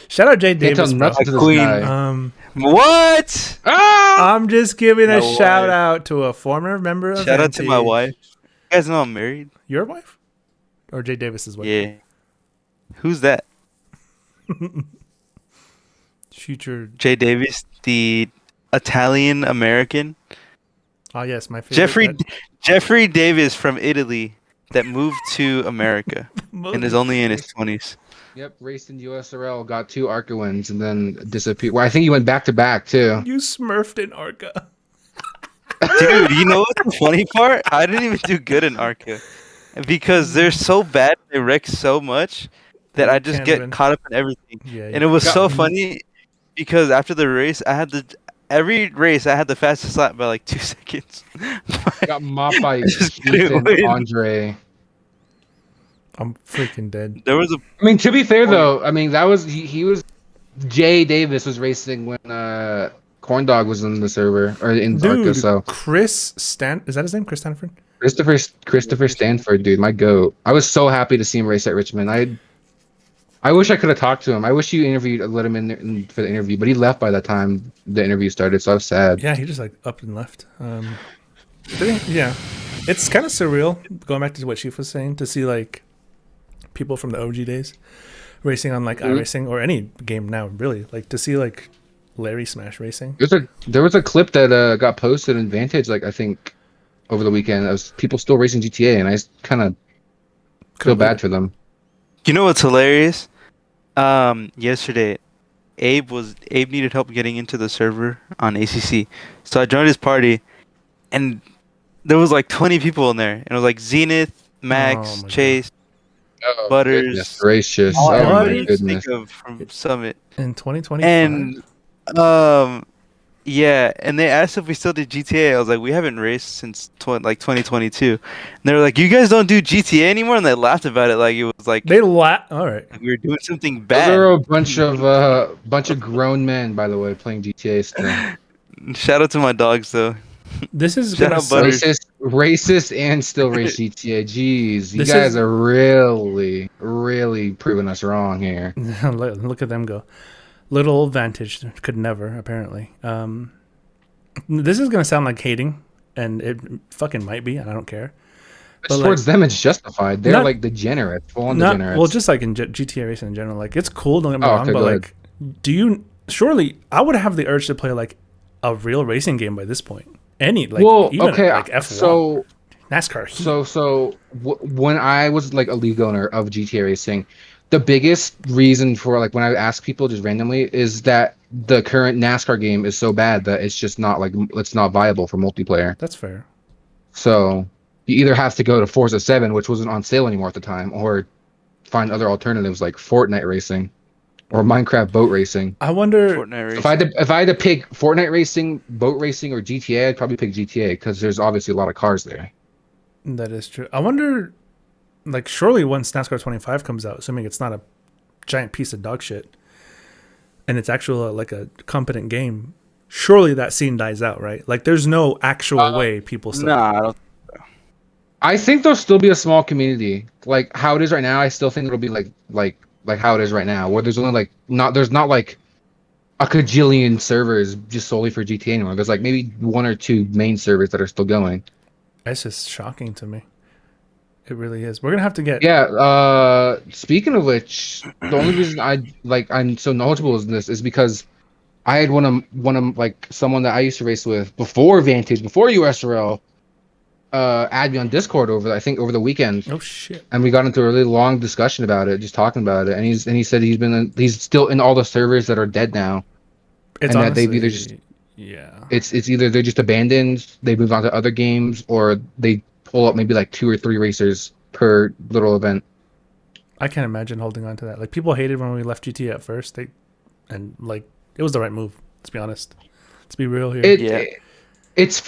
[SPEAKER 1] Shout out Jay
[SPEAKER 2] Can't
[SPEAKER 1] Davis.
[SPEAKER 2] tell
[SPEAKER 1] Bro.
[SPEAKER 2] nothing to this
[SPEAKER 3] Queen.
[SPEAKER 2] guy.
[SPEAKER 3] What?
[SPEAKER 1] I'm just giving a
[SPEAKER 3] No
[SPEAKER 1] shout
[SPEAKER 3] way.
[SPEAKER 1] out to a former member of
[SPEAKER 3] Shout out to my
[SPEAKER 1] Vantage.
[SPEAKER 3] wife. You guys know I'm married?
[SPEAKER 1] Your wife? Or Jay Davis's wife?
[SPEAKER 3] Yeah. Who's that?
[SPEAKER 1] Future.
[SPEAKER 3] Jay Davis, the Italian American.
[SPEAKER 1] Oh, yes, my favorite.
[SPEAKER 3] Jeffrey Davis from Italy that moved to America and is only in his 20s.
[SPEAKER 2] Yep, raced in USRL, got 2 ARCA wins, and then disappeared. Well, I think he went back to back too.
[SPEAKER 1] You smurfed in Arca.
[SPEAKER 3] Dude, you know what's the funny part? I didn't even do good in Arca because they're so bad, they wreck so much that I just
[SPEAKER 1] Can't
[SPEAKER 3] get
[SPEAKER 1] win.
[SPEAKER 3] caught up in everything.
[SPEAKER 1] Yeah.
[SPEAKER 3] And it was
[SPEAKER 2] got-
[SPEAKER 3] so funny because after the race, every race I had the fastest lap by like 2 seconds.
[SPEAKER 2] Got mopped by
[SPEAKER 3] Just
[SPEAKER 2] Keith
[SPEAKER 3] couldn't
[SPEAKER 2] and
[SPEAKER 3] win.
[SPEAKER 2] Andre.
[SPEAKER 1] I'm freaking dead.
[SPEAKER 3] There was a
[SPEAKER 2] I mean, to be fair though, I mean that was he was Jay Davis was racing when Corn Dog was in the server or in ARCA.
[SPEAKER 1] Dude,
[SPEAKER 2] So
[SPEAKER 1] Chris is that his name? Chris Stanford?
[SPEAKER 2] Christopher Stanford, dude, my goat. I was so happy to see him race at Richmond. I wish I could have talked to him. I wish you let him in there for the interview, but he left by that time the interview started, so I was sad.
[SPEAKER 1] Yeah, he just like up and left. Yeah, it's kind of surreal going back to what Chief was saying to see like people from the OG days racing on like iRacing or any game now, really. Like to see like Larry Smash racing.
[SPEAKER 2] There was a clip that got posted in Vantage, like I think over the weekend. It was people still racing GTA, and I kind of feel bad for them.
[SPEAKER 3] You know what's hilarious? Yesterday, Abe needed help getting into the server on ACC, so I joined his party, and there was like 20 people in there, and it was like Zenith, Max,
[SPEAKER 1] Oh my
[SPEAKER 3] Chase,
[SPEAKER 2] Oh,
[SPEAKER 3] Butters,
[SPEAKER 2] goodness gracious!
[SPEAKER 3] all
[SPEAKER 2] Oh
[SPEAKER 1] Butters.
[SPEAKER 2] my
[SPEAKER 3] everybody you could
[SPEAKER 2] goodness!
[SPEAKER 3] think of from Summit,
[SPEAKER 1] In 2020
[SPEAKER 3] and Yeah, and they asked if we still did GTA. I was like, we haven't raced since 2022. And they were like, you guys don't do GTA anymore, and they laughed about it like it was
[SPEAKER 1] They all right.
[SPEAKER 3] like we were doing something
[SPEAKER 2] Those
[SPEAKER 3] bad.
[SPEAKER 2] are a bunch of grown men, by the way, playing GTA still.
[SPEAKER 3] Shout out to my dogs though.
[SPEAKER 1] This is
[SPEAKER 3] Shout
[SPEAKER 1] gonna
[SPEAKER 3] out Butters.
[SPEAKER 2] Racist, and still race GTA. Jeez, you
[SPEAKER 1] This
[SPEAKER 2] guys
[SPEAKER 1] is-
[SPEAKER 2] are really, really proving us wrong here.
[SPEAKER 1] look at them go. Little old Vantage could never, apparently. This is gonna sound like hating, and it fucking might be, and I don't care.
[SPEAKER 2] It's
[SPEAKER 1] But,
[SPEAKER 2] towards them, it's justified. They're
[SPEAKER 1] not-
[SPEAKER 2] like degenerates, full-on
[SPEAKER 1] Not
[SPEAKER 2] degenerates.
[SPEAKER 1] well, just like in GTA racing in general. Like it's cool, don't get me
[SPEAKER 2] Oh,
[SPEAKER 1] wrong,
[SPEAKER 2] okay,
[SPEAKER 1] but
[SPEAKER 2] go
[SPEAKER 1] like, do you surely I would have the urge to play like a real racing game by this point. Any like
[SPEAKER 2] well,
[SPEAKER 1] even
[SPEAKER 2] okay,
[SPEAKER 1] like F1,
[SPEAKER 2] so
[SPEAKER 1] NASCAR. Heat.
[SPEAKER 2] when I was like a league owner of GTA racing, the biggest reason for like when I ask people just randomly is that the current NASCAR game is so bad that it's just not like it's not viable for multiplayer.
[SPEAKER 1] That's fair.
[SPEAKER 2] So you either have to go to Forza 7, which wasn't on sale anymore at the time, or find other alternatives like Fortnite racing or Minecraft boat racing.
[SPEAKER 1] I wonder.
[SPEAKER 3] Fortnite racing.
[SPEAKER 2] If I had to pick Fortnite racing, boat racing, or GTA, I'd probably pick GTA because there's obviously a lot of cars there.
[SPEAKER 1] That is true. I wonder. Like surely once NASCAR 25 comes out, assuming it's not a giant piece of dog shit, and it's actually like a competent game, surely that scene dies out, right? Like there's no actual way people still.
[SPEAKER 3] Nah, I don't.
[SPEAKER 2] I think there'll still be a small community, like how it is right now. I still think it'll be like how it is right now, where there's only like there's not like a cajillion servers just solely for GTA anymore. There's like maybe one or two main servers that are still going.
[SPEAKER 1] It's just shocking to me. It really is. We're gonna have to get.
[SPEAKER 2] Yeah. Speaking of which, the only reason I'm so knowledgeable in this is because I had one of like someone that I used to race with before Vantage, before USRL, add me on Discord over the weekend,
[SPEAKER 1] Oh shit.
[SPEAKER 2] and we got into a really long discussion about it, just talking about it. And he said he's still in all the servers that are dead now.
[SPEAKER 1] It's
[SPEAKER 2] And that
[SPEAKER 1] honestly,
[SPEAKER 2] they've either just-
[SPEAKER 1] yeah.
[SPEAKER 2] It's either they're just abandoned, they move on to other games, or they pull up maybe like 2 or 3 racers per little event.
[SPEAKER 1] I can't imagine holding on to that. Like people hated when we left GTA at first. And like it was the right move. Let's be honest. Let's be real here.
[SPEAKER 2] It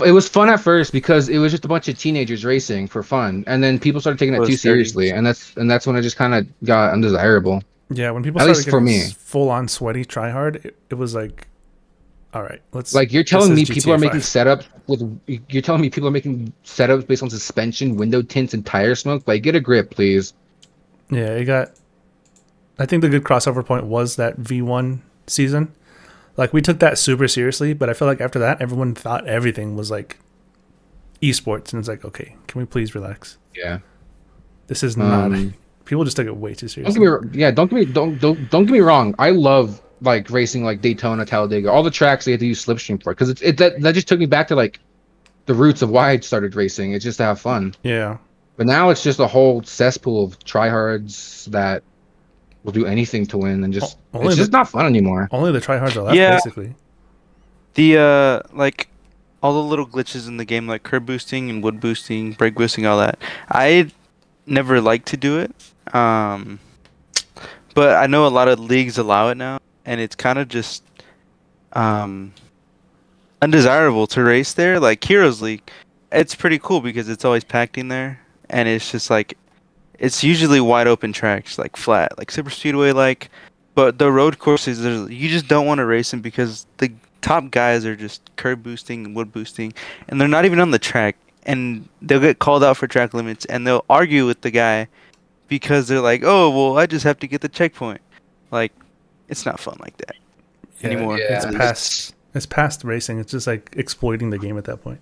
[SPEAKER 2] was fun at first because it was just a bunch of teenagers racing for fun, and then people started taking it
[SPEAKER 3] Those
[SPEAKER 2] too seriously, and that's when it just kind of got undesirable.
[SPEAKER 1] Yeah, when people
[SPEAKER 2] At
[SPEAKER 1] started
[SPEAKER 2] least for
[SPEAKER 1] getting
[SPEAKER 2] me.
[SPEAKER 1] full on sweaty try hard, it was like, all right, let's.
[SPEAKER 2] Like you're
[SPEAKER 1] this
[SPEAKER 2] telling
[SPEAKER 1] is
[SPEAKER 2] me
[SPEAKER 1] GTA
[SPEAKER 2] people are making
[SPEAKER 1] 5.
[SPEAKER 2] setups based on suspension, window tints, and tire smoke. Like get a grip, please.
[SPEAKER 1] Yeah, it got. I think the good crossover point was that V1 season. Like we took that super seriously, but I feel like after that, everyone thought everything was like esports, and it's like, okay, can we please relax?
[SPEAKER 2] Yeah.
[SPEAKER 1] This is not. People just took it way too seriously.
[SPEAKER 2] Don't get me wrong. I love like racing like Daytona, Talladega, all the tracks they had to use slipstream for because that just took me back to like the roots of why I started racing. It's just to have fun.
[SPEAKER 1] Yeah,
[SPEAKER 2] But now it's just a whole cesspool of tryhards that will do anything to win, and just
[SPEAKER 1] Only
[SPEAKER 2] it's just not fun anymore.
[SPEAKER 1] only the tryhards are left,
[SPEAKER 3] Yeah.
[SPEAKER 1] basically.
[SPEAKER 3] The like all the little glitches in the game, like curb boosting and wood boosting, brake boosting, all that. I never liked to do it, but I know a lot of leagues allow it now, and it's kind of just undesirable to race there. Like Heroes League, it's pretty cool because it's always packed in there, and it's just like it's usually wide open tracks, like flat, like super speedway, like. But the road courses, you just don't want to race them because the top guys are just curb boosting and wood boosting, and they're not even on the track, and they'll get called out for track limits, and they'll argue with the guy because they're like, "Oh, well, I just have to get the checkpoint." Like, it's not fun like that anymore.
[SPEAKER 2] yeah.
[SPEAKER 1] It's past racing. It's just like exploiting the game at that point.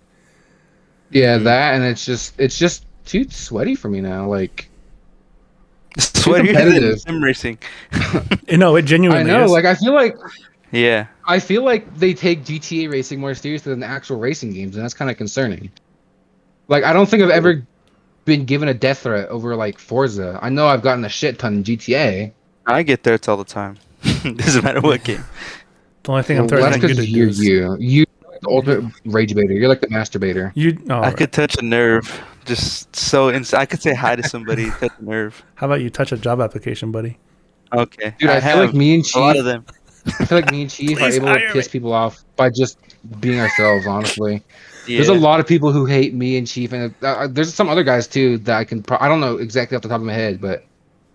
[SPEAKER 2] Yeah, that and it's just too sweaty for me now. Like
[SPEAKER 3] It's sweatier than
[SPEAKER 2] competitive.
[SPEAKER 3] sim racing.
[SPEAKER 1] You know, it
[SPEAKER 2] I
[SPEAKER 1] genuinely
[SPEAKER 2] know,
[SPEAKER 1] is.
[SPEAKER 2] like I feel like
[SPEAKER 3] Yeah.
[SPEAKER 2] they take GTA racing more seriously than the actual racing games, and that's kind of concerning. Like I don't think I've ever been given a death threat over like Forza. I know I've gotten a shit ton in GTA.
[SPEAKER 3] I get threats all the time. Doesn't matter what game.
[SPEAKER 1] The only thing
[SPEAKER 2] Well,
[SPEAKER 1] I'm
[SPEAKER 2] that's
[SPEAKER 1] threatening you
[SPEAKER 2] because
[SPEAKER 1] to do
[SPEAKER 2] you're
[SPEAKER 1] is
[SPEAKER 2] you're the ultimate rage baiter. You're like the masturbator.
[SPEAKER 3] I could touch a nerve. Just so I could say hi to somebody, touch a nerve.
[SPEAKER 1] How about you touch a job application, buddy?
[SPEAKER 3] Okay.
[SPEAKER 2] Dude, I feel like me and
[SPEAKER 3] a lot
[SPEAKER 2] Chief.
[SPEAKER 3] of them.
[SPEAKER 2] I feel like me and Chief are
[SPEAKER 1] Please
[SPEAKER 2] able to
[SPEAKER 1] hire
[SPEAKER 2] piss
[SPEAKER 1] me.
[SPEAKER 2] people off by just being ourselves. Honestly, there's a
[SPEAKER 3] Yeah.
[SPEAKER 2] lot of people who hate me and Chief, and there's some other guys too that I can. I don't know exactly off the top of my head, but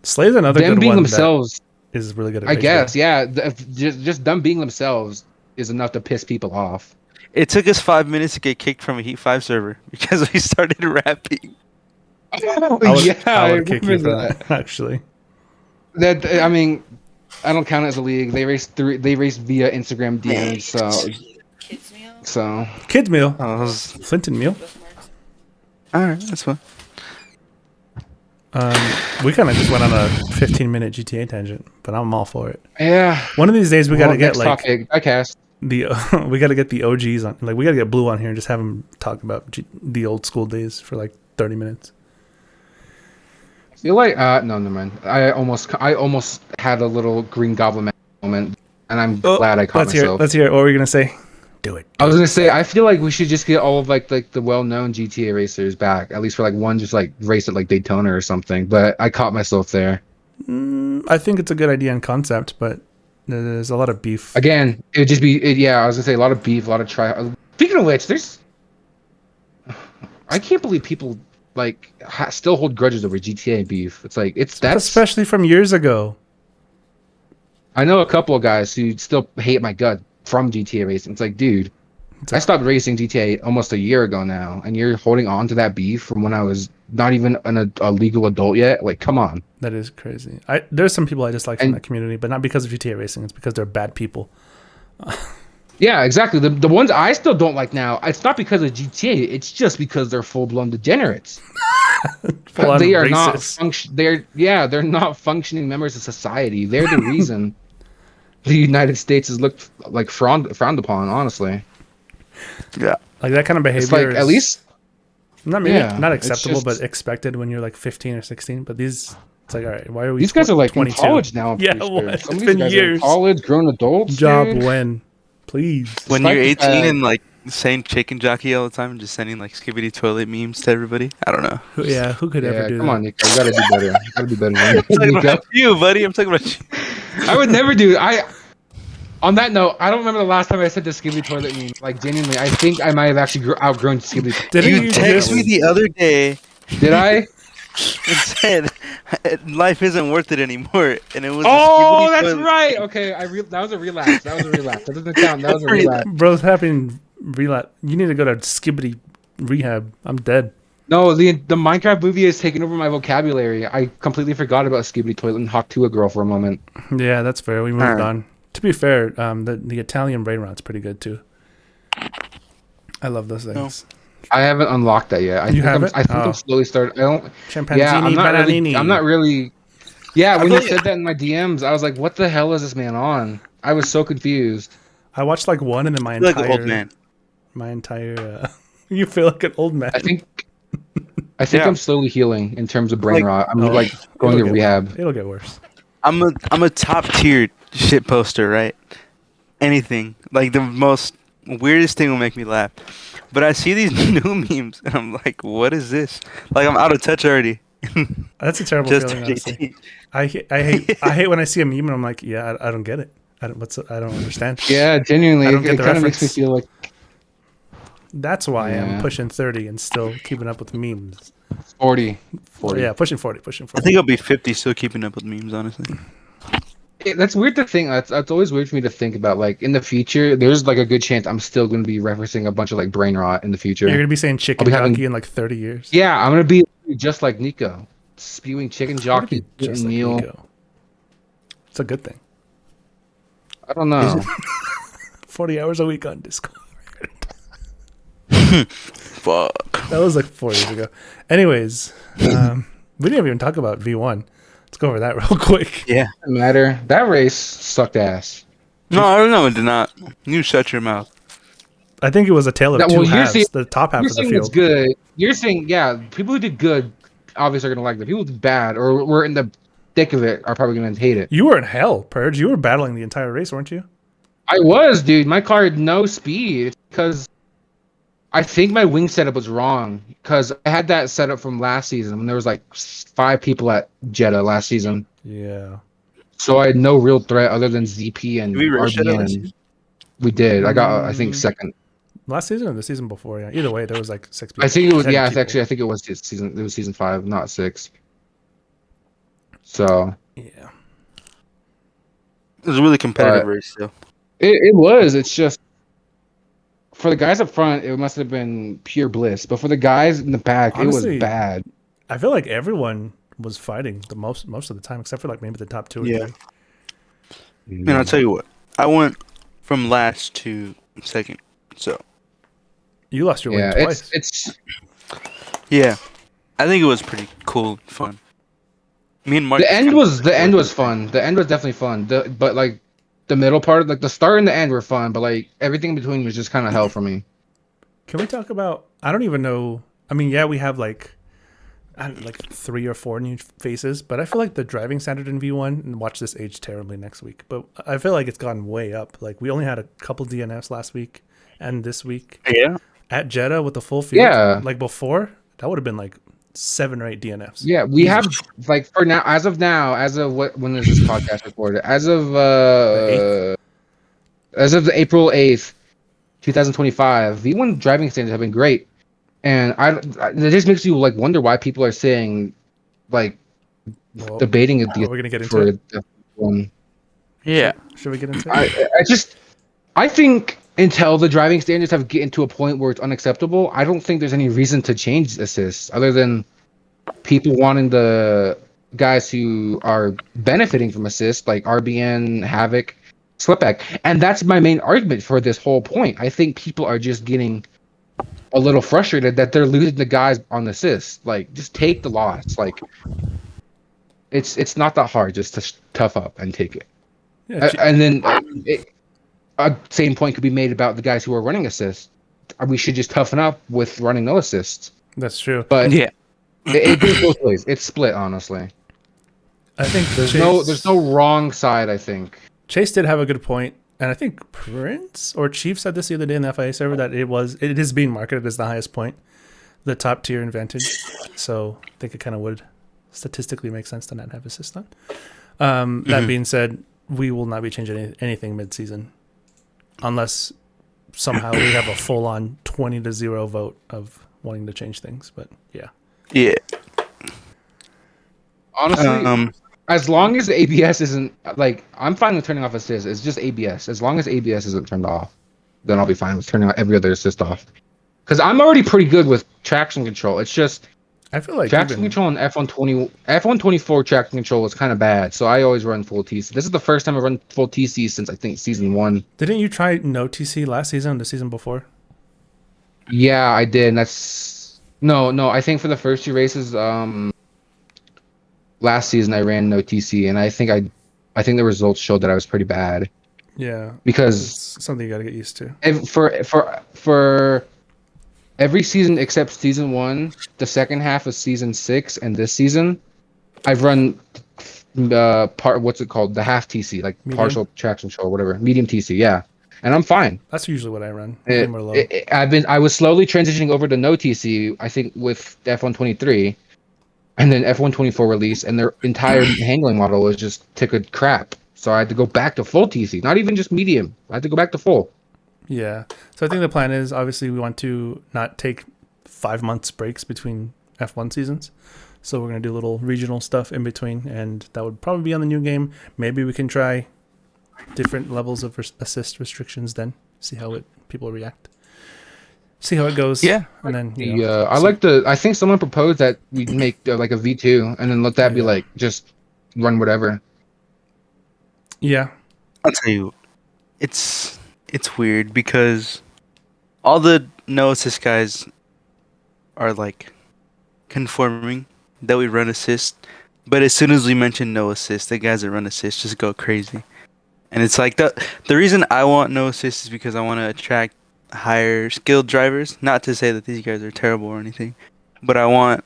[SPEAKER 1] Slay's another
[SPEAKER 2] them
[SPEAKER 1] good
[SPEAKER 2] being
[SPEAKER 1] one that
[SPEAKER 2] themselves,
[SPEAKER 1] is really good at
[SPEAKER 2] I
[SPEAKER 1] race
[SPEAKER 2] guess,
[SPEAKER 1] baiting.
[SPEAKER 2] yeah, just them being themselves is enough to piss people off.
[SPEAKER 3] It took us 5 minutes to get kicked from a Heat 5 server because we started rapping.
[SPEAKER 2] Yeah,
[SPEAKER 1] I
[SPEAKER 2] I
[SPEAKER 1] would kick you for
[SPEAKER 2] remember
[SPEAKER 1] that, actually.
[SPEAKER 2] that. I mean, I don't count it as a league. They race through. They race via Instagram DMs. So
[SPEAKER 1] Kids meal.
[SPEAKER 3] Oh, that was...
[SPEAKER 1] Flinton meal.
[SPEAKER 3] Alright, that's fine.
[SPEAKER 1] We kind of just went on a 15-minute GTA tangent, but I'm all for it.
[SPEAKER 2] yeah.
[SPEAKER 1] One of these days we got to get
[SPEAKER 2] Next
[SPEAKER 1] like
[SPEAKER 2] topic. I cast.
[SPEAKER 1] we got to get the OGs on. Like we got to get Blue on here and just have him talk about the old school days for like 30 minutes.
[SPEAKER 2] I feel like no, never mind. I almost had a little Green Goblin moment, and I'm glad I caught myself.
[SPEAKER 1] Let's hear it. What were you gonna say? Do it.
[SPEAKER 2] I was gonna say I feel like we should just get all of like the well-known GTA racers back, at least for like one, just like race at like Daytona or something. But I caught myself there.
[SPEAKER 1] I think it's a good idea and concept, but there's a lot of beef.
[SPEAKER 2] Again, it would just be yeah. I was gonna say a lot of beef, a lot of try. Speaking of which, I can't believe people like still hold grudges over GTA beef. It's like that's
[SPEAKER 1] especially from years ago.
[SPEAKER 2] I know a couple of guys who still hate my gut from GTA racing. It's like, dude, I stopped racing GTA almost a year ago now, and you're holding on to that beef from when I was not even a legal adult yet. Like, come on.
[SPEAKER 1] That is crazy. There's some people I dislike from that community, but not because of GTA racing. It's because they're bad people.
[SPEAKER 2] Yeah, exactly. The ones I still don't like now, it's not because of GTA. It's just because they're full-blown degenerates. They are
[SPEAKER 1] racist.
[SPEAKER 2] they're not functioning members of society. They're the reason the United States is looked like frowned upon. Honestly,
[SPEAKER 3] Yeah.
[SPEAKER 1] Like that kind of behavior.
[SPEAKER 2] it's like
[SPEAKER 1] is
[SPEAKER 2] at least
[SPEAKER 1] not acceptable,
[SPEAKER 2] just,
[SPEAKER 1] but expected when you're like 15 or 16. But it's like, all right, why are we?
[SPEAKER 2] These guys are like
[SPEAKER 1] 22?
[SPEAKER 2] in college now.
[SPEAKER 1] Yeah,
[SPEAKER 2] Sure.
[SPEAKER 1] what?
[SPEAKER 2] Some
[SPEAKER 1] It's
[SPEAKER 2] of these
[SPEAKER 1] been
[SPEAKER 2] guys
[SPEAKER 1] years.
[SPEAKER 2] are in college, grown adults.
[SPEAKER 1] Job
[SPEAKER 2] dude.
[SPEAKER 1] when, please.
[SPEAKER 3] When
[SPEAKER 2] Despite
[SPEAKER 3] you're
[SPEAKER 2] the
[SPEAKER 3] 18
[SPEAKER 2] fact-
[SPEAKER 3] and like saying chicken jockey all the time and just sending like skibbity toilet memes to everybody, I don't know.
[SPEAKER 1] Who could ever do
[SPEAKER 2] come
[SPEAKER 1] that?
[SPEAKER 2] on, Nico. You gotta do better. You gotta do better than
[SPEAKER 3] I'm
[SPEAKER 2] that,
[SPEAKER 3] talking
[SPEAKER 2] Nico.
[SPEAKER 3] about you, buddy. I'm talking about you.
[SPEAKER 2] I would never do. On that note, I don't remember the last time I said the Skibbity toilet meme. Like genuinely, I think I might have actually outgrown Skibbity.
[SPEAKER 1] Didn't
[SPEAKER 3] You texted me the other day
[SPEAKER 2] Did I?
[SPEAKER 3] and said life isn't worth it anymore, and it was.
[SPEAKER 2] Oh,
[SPEAKER 3] a
[SPEAKER 2] that's
[SPEAKER 3] toilet.
[SPEAKER 2] right. Okay, that was a relapse. That doesn't count. That was a relapse.
[SPEAKER 1] Bro's having relapse. You need to go to Skibbity rehab. I'm dead.
[SPEAKER 2] No, the Minecraft movie has taken over my vocabulary. I completely forgot about Skibbity toilet and Hawk to a girl for a moment.
[SPEAKER 1] Yeah, that's fair. We moved on. To be fair, the Italian brain rot's pretty good too. I love those things.
[SPEAKER 2] I haven't unlocked that yet. I think I'm slowly starting. I don't.
[SPEAKER 1] Chimpanzini,
[SPEAKER 2] Yeah, I'm
[SPEAKER 1] bananini.
[SPEAKER 2] not really. Yeah, when you said that in my DMs, I was like, "What the hell is this man on?" I was so confused.
[SPEAKER 1] I watched like one, and then my
[SPEAKER 3] I feel
[SPEAKER 1] entire
[SPEAKER 3] like an old man.
[SPEAKER 1] my entire. You feel like an old man.
[SPEAKER 2] I think
[SPEAKER 3] Yeah.
[SPEAKER 2] I'm slowly healing in terms of brain rot. I'm like going to
[SPEAKER 1] It'll get
[SPEAKER 2] rehab.
[SPEAKER 1] It'll get worse.
[SPEAKER 3] I'm a top tier shit poster, right? Anything like the most weirdest thing will make me laugh. But I see these new memes and I'm like, what is this? Like I'm out of touch already.
[SPEAKER 1] That's a terrible
[SPEAKER 3] Just
[SPEAKER 1] feeling. Honestly. I hate when I see a meme and I'm like, yeah, I don't get it. I don't understand.
[SPEAKER 2] Yeah, genuinely,
[SPEAKER 1] I don't get
[SPEAKER 2] it
[SPEAKER 1] the
[SPEAKER 2] kind of makes me
[SPEAKER 1] reference.
[SPEAKER 2] feel like
[SPEAKER 1] That's why I'm
[SPEAKER 2] Yeah.
[SPEAKER 1] pushing 30 and still keeping up with memes.
[SPEAKER 2] 40.
[SPEAKER 1] Yeah, pushing 40.
[SPEAKER 3] I think I'll be 50 still keeping up with memes, honestly.
[SPEAKER 2] That's weird to think. That's always weird for me to think about. Like in the future, there's like a good chance I'm still going to be referencing a bunch of like brain rot in the future.
[SPEAKER 1] You're gonna be saying chicken
[SPEAKER 2] I'll be having-
[SPEAKER 1] jockey in like 30 years.
[SPEAKER 2] Yeah, I'm going to be just like Nico, spewing chicken
[SPEAKER 1] That'd
[SPEAKER 2] jockey
[SPEAKER 1] be just like
[SPEAKER 2] meal.
[SPEAKER 1] Nico. It's a good thing.
[SPEAKER 2] I don't know.
[SPEAKER 1] 40 hours a week on Discord.
[SPEAKER 3] Fuck.
[SPEAKER 1] That was like 4 years ago. Anyways, we didn't even talk about V1. Let's go over that real quick.
[SPEAKER 3] Yeah.
[SPEAKER 2] Doesn't matter. That race sucked ass.
[SPEAKER 3] No, I don't know. It did not. You shut your mouth.
[SPEAKER 1] I think it was a tale of
[SPEAKER 2] That-
[SPEAKER 1] two
[SPEAKER 2] well, you're
[SPEAKER 1] halves.
[SPEAKER 2] saying-
[SPEAKER 1] The top half
[SPEAKER 2] You're
[SPEAKER 1] of the
[SPEAKER 2] saying it's
[SPEAKER 1] field.
[SPEAKER 2] good. You're saying, yeah, people who did good obviously are going to like it. People who did bad or were in the thick of it are probably going to hate it.
[SPEAKER 1] You were in hell, Purge. You were battling the entire race, weren't you?
[SPEAKER 2] I was, dude. My car had no speed because I think my wing setup was wrong because I had that setup from last season when there was like 5 people at Jeddah last season.
[SPEAKER 1] Yeah.
[SPEAKER 2] So I had no real threat other than ZP and
[SPEAKER 3] Did we race Shadow last
[SPEAKER 2] RBN.
[SPEAKER 3] season?
[SPEAKER 2] We did. I got, I think, second.
[SPEAKER 1] Last season or the season before? Yeah. Either way, there was like 6 people.
[SPEAKER 2] I think it was.
[SPEAKER 1] 10
[SPEAKER 2] Yeah,
[SPEAKER 1] people.
[SPEAKER 2] actually, I think it was season. It was season 5, not 6. So
[SPEAKER 1] Yeah.
[SPEAKER 3] It was a really competitive race, though.
[SPEAKER 2] it was. It's just for the guys up front, it must have been pure bliss. But for the guys in the back,
[SPEAKER 1] Honestly,
[SPEAKER 2] it was bad.
[SPEAKER 1] I feel like everyone was fighting the most of the time, except for like maybe the top 2 or 3.
[SPEAKER 3] Man, I'll tell you what. I went from last to second. So
[SPEAKER 1] You lost your way twice.
[SPEAKER 2] It's
[SPEAKER 3] yeah, I think it was pretty cool and fun. Me and Mark.
[SPEAKER 2] the end was fun. The end was definitely fun. But like the middle part, like the start and the end were fun, but like everything in between was just kind of hell for me.
[SPEAKER 1] Can we talk about? I don't even know. I mean, yeah, we have like 3 or 4 new faces, but I feel like the driving standard in V1, and watch this age terribly next week, but I feel like it's gone way up. Like we only had a couple DNFs last week and this week.
[SPEAKER 3] Yeah.
[SPEAKER 1] At Jeddah with the full field.
[SPEAKER 2] Yeah.
[SPEAKER 1] Like before, that would have been like 7 or 8 DNFs.
[SPEAKER 2] Yeah, we have like for now, as of when is this podcast recorded? As of the April 8th, 2025, V1 driving standards have been great. And it just makes you like wonder why people are saying, like, debating it.
[SPEAKER 1] We're gonna get into it.
[SPEAKER 2] One.
[SPEAKER 3] Yeah.
[SPEAKER 1] Should we get into it?
[SPEAKER 2] I think until the driving standards have gotten to a point where it's unacceptable, I don't think there's any reason to change assists other than people wanting the guys who are benefiting from assists, like RBN, Havoc, Sweatback, and that's my main argument for this whole point. I think people are just getting a little frustrated that they're losing the guys on assists. Like, just take the loss. Like, it's not that hard just to tough up and take it.
[SPEAKER 1] Yeah,
[SPEAKER 2] and then same point could be made about the guys who are running assists. We should just toughen up with running no assists.
[SPEAKER 1] That's true.
[SPEAKER 2] But
[SPEAKER 3] Yeah.
[SPEAKER 2] it goes both ways. It's split, honestly.
[SPEAKER 1] I think
[SPEAKER 2] there's no wrong side. I think
[SPEAKER 1] Chase did have a good point. And I think Prince or Chief said this the other day in the FIA server that it is being marketed as the highest point, the top tier in Vantage. So I think it kind of would statistically make sense to not have assist on. That being said, we will not be changing anything mid-season unless somehow we have a full-on 20-0 vote of wanting to change things. But yeah.
[SPEAKER 3] Yeah.
[SPEAKER 2] Honestly, as long as the ABS isn't, like, I'm fine with turning off assist. It's just ABS. As long as ABS isn't turned off, then I'll be fine with turning every other assist off. Because I'm already pretty good with traction control. It's just
[SPEAKER 1] I feel like
[SPEAKER 2] traction control on F124 traction control is kind of bad. So I always run full TC. This is the first time I've run full TC since I think season 1.
[SPEAKER 1] Didn't you try no TC last season or the season before?
[SPEAKER 2] Yeah, I did. That's no. I think for the first 2 races, last season I ran no TC, and I think the results showed that I was pretty bad.
[SPEAKER 1] Yeah,
[SPEAKER 2] because
[SPEAKER 1] it's something you got to get used to.
[SPEAKER 2] For every season except season 1, the second half of season 6, and this season, I've run what's it called? The half TC, like medium? Partial traction control, whatever, medium TC. Yeah, and I'm fine.
[SPEAKER 1] That's usually what I run.
[SPEAKER 2] I was slowly transitioning over to no TC. I think with F123. And then F124 release, and their entire handling model was just took a crap. So I had to go back to full TC, not even just medium. I had to go back to full.
[SPEAKER 1] Yeah. So I think the plan is, obviously, we want to not take 5 months breaks between F1 seasons. So we're going to do little regional stuff in between, and that would probably be on the new game. Maybe we can try different levels of assist restrictions then, see how people react. See how it goes.
[SPEAKER 2] Yeah,
[SPEAKER 1] and then
[SPEAKER 2] I think someone proposed that we make like a V2 and then let that be like just run whatever.
[SPEAKER 1] Yeah,
[SPEAKER 3] I'll tell you, it's weird because all the no assist guys are like conforming that we run assist, but as soon as we mention no assist, the guys that run assist just go crazy, and it's like the reason I want no assist is because I want to attract higher skilled drivers. Not to say that these guys are terrible or anything, but I want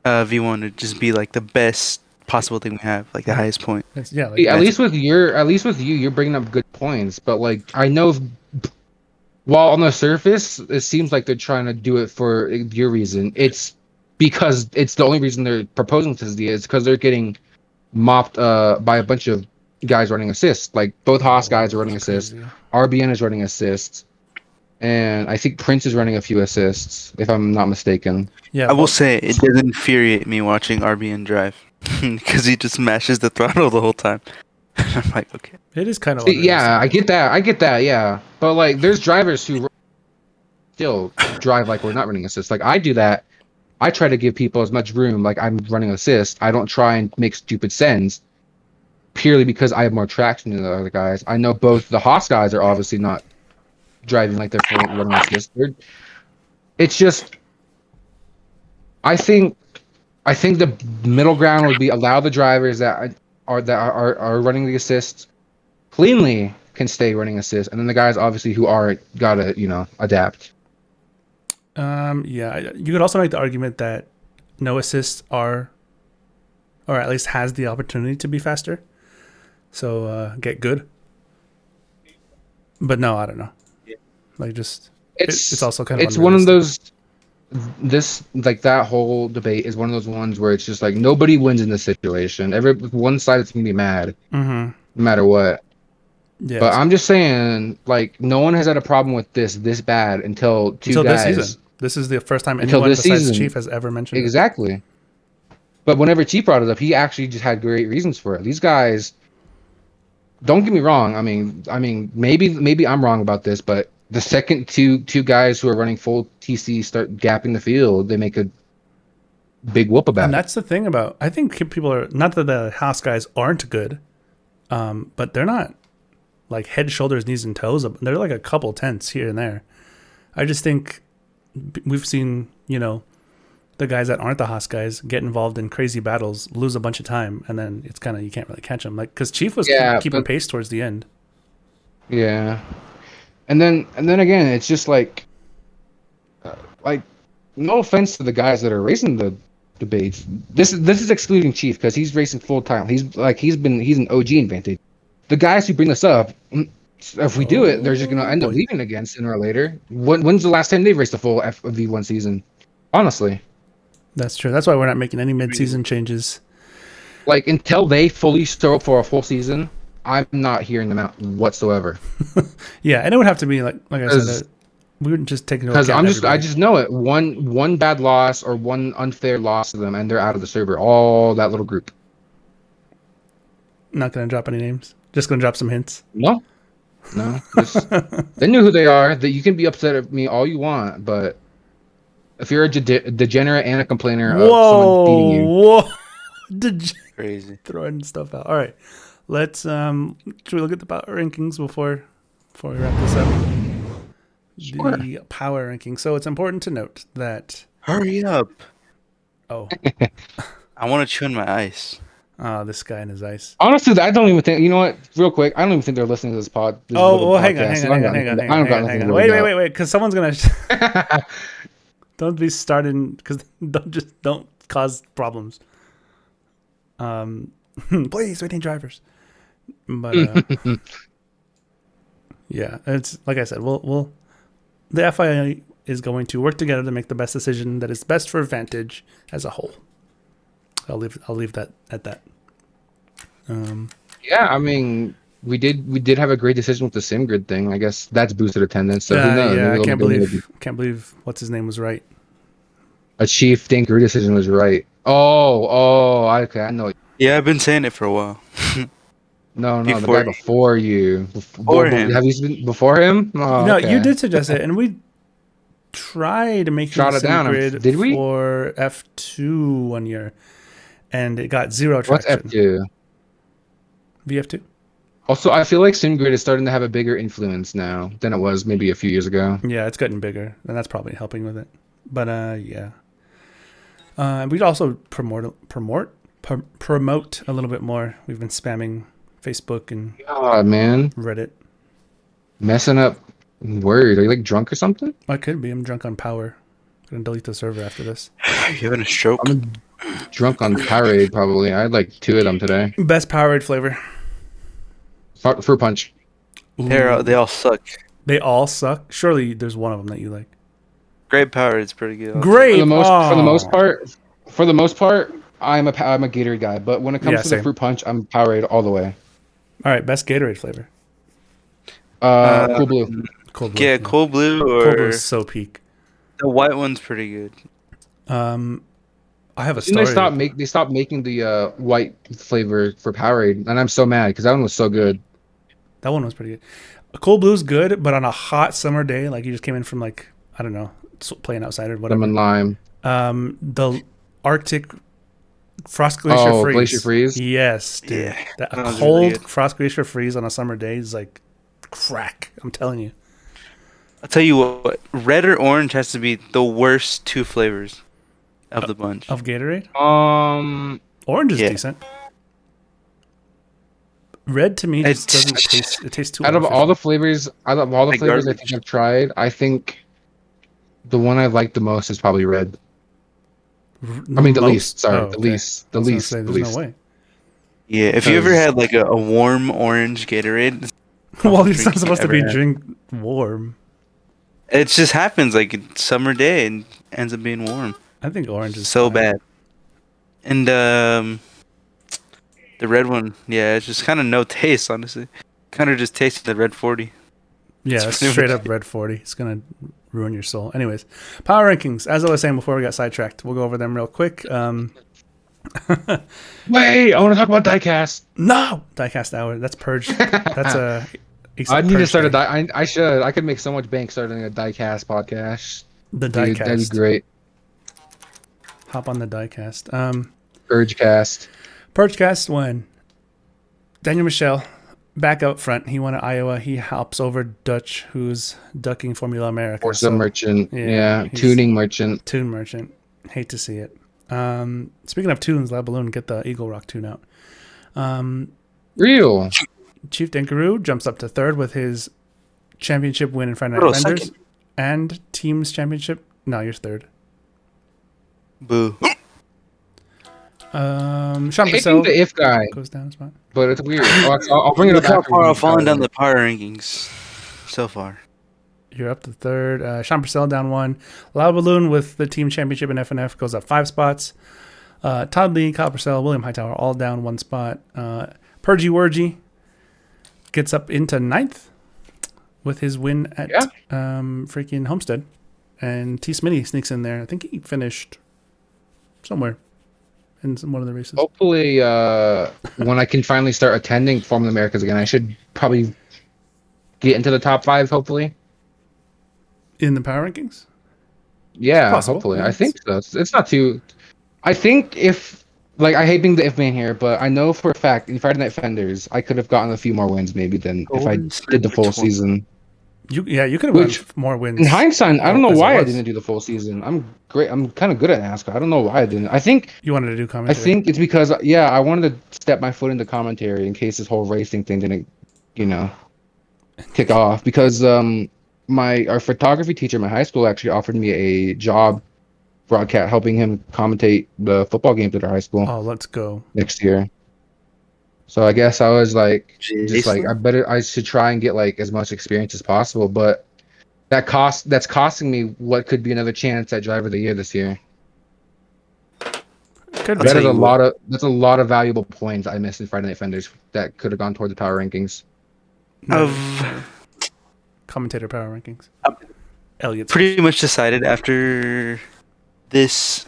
[SPEAKER 3] V1 to just be like the best possible thing we have, like the highest point.
[SPEAKER 1] At
[SPEAKER 2] least with you're bringing up good points, but like I know, while on the surface it seems like they're trying to do it for your reason, it's because it's the only reason they're proposing this idea is because they're getting mopped by a bunch of guys running assists. Like both Haas guys are running
[SPEAKER 1] That's
[SPEAKER 2] assists.
[SPEAKER 1] crazy.
[SPEAKER 2] RBN is running assists, and I think Prince is running a few assists, if I'm not mistaken.
[SPEAKER 1] Yeah,
[SPEAKER 3] I will say it does infuriate me watching RBN drive because he just mashes the throttle the whole time. I'm like, okay.
[SPEAKER 1] it is kind of
[SPEAKER 2] See, yeah, I
[SPEAKER 1] unrealistic.
[SPEAKER 2] get that, yeah. But like, there's drivers who still drive like we're not running assists. Like I do that. I try to give people as much room. Like I'm running assist. I don't try and make stupid sends purely because I have more traction than the other guys. I know both the Haas guys are obviously not driving like they're full running assist. It's just, I think, the middle ground would be allow the drivers that are running the assists cleanly can stay running assist, and then the guys obviously who are gotta adapt.
[SPEAKER 1] Yeah, you could also make the argument that no assists are, or at least has the opportunity to be faster. So get good. But no, I don't know. Like just it's also kind of
[SPEAKER 2] it's one of
[SPEAKER 1] unrealistic.
[SPEAKER 2] those like that whole debate is one of those ones where it's just like nobody wins in this situation. One side is gonna be mad
[SPEAKER 1] Mm-hmm.
[SPEAKER 2] no matter what.
[SPEAKER 1] Yeah.
[SPEAKER 2] But I'm just saying, like, no one has had a problem with this bad until two
[SPEAKER 1] until this
[SPEAKER 2] guys
[SPEAKER 1] season. This is the first time
[SPEAKER 2] until
[SPEAKER 1] anyone
[SPEAKER 2] this
[SPEAKER 1] besides
[SPEAKER 2] season.
[SPEAKER 1] Chief has ever mentioned it.
[SPEAKER 2] Exactly. But whenever Chief brought it up, he actually just had great reasons for it. These guys, don't get me wrong. I mean, maybe I'm wrong about this, but the second two guys who are running full TC start gapping the field, they make a big whoop about
[SPEAKER 1] And
[SPEAKER 2] it.
[SPEAKER 1] that's the thing about, I think people are, not that the house guys aren't good, but they're not like head, shoulders, knees, and toes. They're like a couple tenths here and there. I just think we've seen, the guys that aren't the Haas guys get involved in crazy battles, lose a bunch of time, and then it's kind of, you can't really catch them. Like, because Chief was keeping pace towards the end.
[SPEAKER 2] Yeah. And then again, it's just like no offense to the guys that are racing the debates. This is excluding Chief because he's racing full time. He's an OG in Vantage. The guys who bring this up, if we do it, they're just gonna end up leaving again sooner or later. When's the last time they've raced a full V1 season? Honestly,
[SPEAKER 1] that's true. That's why we're not making any mid-season changes.
[SPEAKER 2] Like until they fully show up for a full season, I'm not hearing them out whatsoever.
[SPEAKER 1] Yeah, and it would have to be like I said, we wouldn't just take into account
[SPEAKER 2] because I just know it. One bad loss or one unfair loss to them, and they're out of the server. All that little group.
[SPEAKER 1] Not gonna drop any names. Just gonna drop some hints.
[SPEAKER 2] No. They knew who they are. That you can be upset at me all you want, but if you're a degenerate and a complainer of someone beating you,
[SPEAKER 3] Crazy.
[SPEAKER 1] Throwing stuff out. All right, let's should we look at the power rankings before we wrap this up?
[SPEAKER 2] Sure.
[SPEAKER 1] The power ranking. So it's important to note that.
[SPEAKER 3] Hurry up!
[SPEAKER 1] Oh,
[SPEAKER 3] I want to chew on my ice.
[SPEAKER 1] This guy and his ice.
[SPEAKER 2] honestly, I don't even think. You know what? Real quick, I don't even think they're listening to this pod. Hang on.
[SPEAKER 1] Wait, because someone's gonna. Don't be starting because don't cause problems. Please, waiting drivers. But yeah, it's like I said. We'll the FIA is going to work together to make the best decision that is best for Vantage as a whole. I'll leave that at that.
[SPEAKER 2] Yeah, I mean, we did have a great decision with the sim grid thing. I guess that's boosted attendance. So who knows?
[SPEAKER 1] Yeah,
[SPEAKER 2] Maybe
[SPEAKER 1] I can't believe what's his name was right.
[SPEAKER 2] A Chief Dinkeroo decision was right. Oh, okay, I know.
[SPEAKER 3] Yeah, I've been saying it for a while.
[SPEAKER 2] No, the
[SPEAKER 3] Before
[SPEAKER 2] guy before you.
[SPEAKER 3] Before him.
[SPEAKER 2] Have you been before him? Oh,
[SPEAKER 1] No,
[SPEAKER 2] okay.
[SPEAKER 1] you did suggest it, and we tried making
[SPEAKER 2] Shot it down.
[SPEAKER 1] grid
[SPEAKER 2] Did we?
[SPEAKER 1] for F2 one year, and it got zero
[SPEAKER 2] What's
[SPEAKER 1] traction.
[SPEAKER 2] F2?
[SPEAKER 1] VF2.
[SPEAKER 2] Also, I feel like SimGrid is starting to have a bigger influence now than it was maybe a few years ago.
[SPEAKER 1] Yeah, it's getting bigger, and that's probably helping with it. But yeah, we'd also promote a little bit more. We've been spamming Facebook and
[SPEAKER 2] Man,
[SPEAKER 1] Reddit.
[SPEAKER 2] messing up words. Are you like drunk or something?
[SPEAKER 1] I could be. I'm drunk on power. Gonna delete the server after this.
[SPEAKER 3] You having a stroke?
[SPEAKER 2] I'm drunk on Powerade probably. I had like 2 of them today.
[SPEAKER 1] Best Powerade flavor.
[SPEAKER 2] Fruit punch.
[SPEAKER 3] They all suck.
[SPEAKER 1] They all suck. Surely there's one of them that you like.
[SPEAKER 3] Grape power is pretty good.
[SPEAKER 1] Grape.
[SPEAKER 2] For the most part, I'm a Gatorade guy, but when it comes
[SPEAKER 1] Yeah,
[SPEAKER 2] to the
[SPEAKER 1] same.
[SPEAKER 2] fruit punch, I'm Powerade all the way.
[SPEAKER 1] All right, best Gatorade flavor.
[SPEAKER 2] Cool Blue.
[SPEAKER 1] Cold Blue.
[SPEAKER 3] Yeah, Cold Blue
[SPEAKER 1] Cold Blue
[SPEAKER 3] or
[SPEAKER 1] is so peak.
[SPEAKER 3] the white one's pretty good.
[SPEAKER 1] I have a
[SPEAKER 2] Didn't
[SPEAKER 1] story.
[SPEAKER 2] they stopped making the white flavor for Powerade, and I'm so mad because that one was so good.
[SPEAKER 1] That one was pretty good. Cold Blue's good, but on a hot summer day, like you just came in from like I don't know, playing outside or whatever.
[SPEAKER 2] Lemon lime.
[SPEAKER 1] The Arctic Frost Glacier Freeze.
[SPEAKER 2] Glacier Freeze.
[SPEAKER 1] Yes, dude.
[SPEAKER 3] Yeah,
[SPEAKER 1] A
[SPEAKER 3] that was
[SPEAKER 1] cold
[SPEAKER 3] really good.
[SPEAKER 1] Frost Glacier Freeze on a summer day is like crack. I'm telling you.
[SPEAKER 3] I'll tell you what, red or orange has to be the worst two flavors of the bunch.
[SPEAKER 1] Of Gatorade,
[SPEAKER 2] Um,
[SPEAKER 1] orange is
[SPEAKER 3] Yeah.
[SPEAKER 1] decent. Red to me just
[SPEAKER 3] It's-
[SPEAKER 1] doesn't taste. It tastes too.
[SPEAKER 2] out of all the
[SPEAKER 1] artificial.
[SPEAKER 2] flavors,
[SPEAKER 3] Like
[SPEAKER 2] I
[SPEAKER 3] garbage.
[SPEAKER 2] think I've tried, I think the one I like the most is probably red. I mean, the
[SPEAKER 1] Most?
[SPEAKER 2] least. Sorry,
[SPEAKER 1] Oh,
[SPEAKER 2] the
[SPEAKER 1] okay.
[SPEAKER 2] least.
[SPEAKER 1] I
[SPEAKER 2] The
[SPEAKER 1] was gonna
[SPEAKER 2] least.
[SPEAKER 1] say,
[SPEAKER 2] The
[SPEAKER 1] there's
[SPEAKER 2] least.
[SPEAKER 1] no way.
[SPEAKER 3] Yeah, if you ever
[SPEAKER 2] Because-
[SPEAKER 3] had like a warm orange Gatorade, it's
[SPEAKER 1] Well,
[SPEAKER 3] the
[SPEAKER 1] it's not
[SPEAKER 3] drink you
[SPEAKER 1] supposed to
[SPEAKER 3] ever
[SPEAKER 1] be
[SPEAKER 3] had.
[SPEAKER 1] drink warm.
[SPEAKER 3] It just happens like it's summer day and ends up being warm.
[SPEAKER 1] I think orange is
[SPEAKER 3] So
[SPEAKER 1] fine.
[SPEAKER 3] bad. And the red one, yeah, it's just kind of no taste, honestly. Kind of just tasting the red 40.
[SPEAKER 1] Yeah,
[SPEAKER 3] It's
[SPEAKER 1] that's
[SPEAKER 3] pretty
[SPEAKER 1] straight
[SPEAKER 3] much
[SPEAKER 1] up red 40. It's gonna ruin your soul. Anyways, power rankings. As I was saying before we got sidetracked, we'll go over them real quick.
[SPEAKER 2] Wait, I want to talk about diecast.
[SPEAKER 1] No, diecast hour. That's Purge. That's a.
[SPEAKER 2] I need to
[SPEAKER 1] Purge
[SPEAKER 2] start a
[SPEAKER 1] day.
[SPEAKER 2] I should. I could make so much bank starting a diecast podcast.
[SPEAKER 1] The
[SPEAKER 2] Dude, that'd be
[SPEAKER 1] diecast.
[SPEAKER 2] great.
[SPEAKER 1] Hop on the diecast.
[SPEAKER 2] Urgecast.
[SPEAKER 1] Purgecast won. Daniel Michel back out front. He won at Iowa. He helps over Dutch, who's ducking Formula America.
[SPEAKER 2] Forza merchant.
[SPEAKER 1] yeah,
[SPEAKER 2] Yeah,
[SPEAKER 1] he's-
[SPEAKER 2] tuning merchant.
[SPEAKER 1] Tune merchant. Hate to see it. Speaking of tunes, Lab Balloon, get the Eagle Rock tune out.
[SPEAKER 2] Real.
[SPEAKER 1] Chief Dinkaroo jumps up to third with his championship win in Friday
[SPEAKER 3] Hold
[SPEAKER 1] Night
[SPEAKER 3] on a
[SPEAKER 1] Vendors
[SPEAKER 3] second.
[SPEAKER 1] and team's championship. No, you're third.
[SPEAKER 3] Boo.
[SPEAKER 1] Sean
[SPEAKER 2] Hating
[SPEAKER 1] Purcell
[SPEAKER 2] the if guy,
[SPEAKER 1] goes down a spot.
[SPEAKER 2] but it's weird. I'll bring it up
[SPEAKER 3] Look how
[SPEAKER 2] after.
[SPEAKER 3] far I've fallen down the power rankings so far.
[SPEAKER 1] You're up to third. Sean Purcell down one. Loud Balloon with the team championship in FNF goes up 5 spots. Todd Lee, Kyle Purcell, William Hightower all down 1 spot. Purgy Wurgy gets up into 9th with his win at freaking Homestead. And T. Smitty sneaks in there. I think he finished somewhere in one of the races.
[SPEAKER 2] Hopefully, when I can finally start attending Formula Americas again, I should probably get into the top 5. Hopefully,
[SPEAKER 1] In the power rankings?
[SPEAKER 2] yeah.
[SPEAKER 1] Possible.
[SPEAKER 2] Hopefully,
[SPEAKER 1] Yeah,
[SPEAKER 2] I think so. It's not too. I think if I hate being the if man here, but I know for a fact in Friday Night Fenders, I could have gotten a few more wins maybe than if I
[SPEAKER 3] Golden
[SPEAKER 2] did the full
[SPEAKER 3] Which one?
[SPEAKER 2] season.
[SPEAKER 1] You could have
[SPEAKER 2] Which-
[SPEAKER 1] gotten more wins.
[SPEAKER 2] In hindsight, I don't know
[SPEAKER 1] As it
[SPEAKER 2] why I
[SPEAKER 1] was.
[SPEAKER 2] didn't do the full season. I'm great. I'm kind of good at NASCAR. I don't know why I didn't. I think
[SPEAKER 1] You wanted to do
[SPEAKER 2] I
[SPEAKER 1] commentary.
[SPEAKER 2] think it's because I wanted to step my foot into commentary in case this whole racing thing didn't, kick off. Because our photography teacher in my high school actually offered me a job broadcast, helping him commentate the football games at our high school
[SPEAKER 1] Oh, let's go.
[SPEAKER 2] next year. So I guess I was like,
[SPEAKER 3] Jason?
[SPEAKER 2] I should try and get like as much experience as possible. But that's costing me what could be another chance at driver of the year this year.
[SPEAKER 1] Could
[SPEAKER 3] I'll
[SPEAKER 1] be.
[SPEAKER 3] tell you what.
[SPEAKER 2] That's a lot of valuable points I missed in Friday Night Fenders that could have gone toward the power rankings.
[SPEAKER 3] I've
[SPEAKER 1] Commentator power rankings. Elliot's
[SPEAKER 3] pretty much decided after this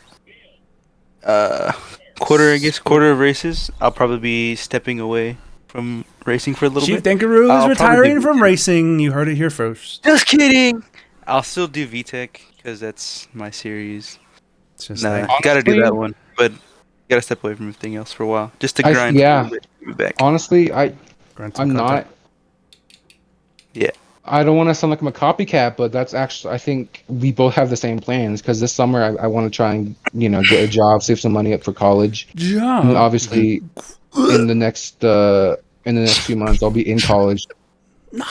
[SPEAKER 3] quarter of races, I'll probably be stepping away from racing for a little
[SPEAKER 1] Chief
[SPEAKER 3] bit.
[SPEAKER 1] Dinkaroo
[SPEAKER 3] I'll
[SPEAKER 1] is
[SPEAKER 3] probably
[SPEAKER 1] retiring
[SPEAKER 3] do
[SPEAKER 1] from
[SPEAKER 3] VTech.
[SPEAKER 1] racing. You heard it here first.
[SPEAKER 3] Just kidding. I'll still do VTech because that's my series.
[SPEAKER 1] It's just
[SPEAKER 3] Nah,
[SPEAKER 1] like,
[SPEAKER 3] gotta do
[SPEAKER 2] Honestly-
[SPEAKER 3] that one, but gotta step away from everything else for a while, just to
[SPEAKER 2] I-
[SPEAKER 3] grind.
[SPEAKER 2] yeah.
[SPEAKER 3] A little bit, give it back.
[SPEAKER 2] Honestly,
[SPEAKER 1] grind some
[SPEAKER 2] I'm not.
[SPEAKER 1] content.
[SPEAKER 3] Yeah.
[SPEAKER 2] I don't want to sound like I'm a copycat, but that's actually I think we both have the same plans because this summer I want to try and get a job, save some money up for college, and
[SPEAKER 1] Job.
[SPEAKER 2] obviously in the next few months I'll be in college,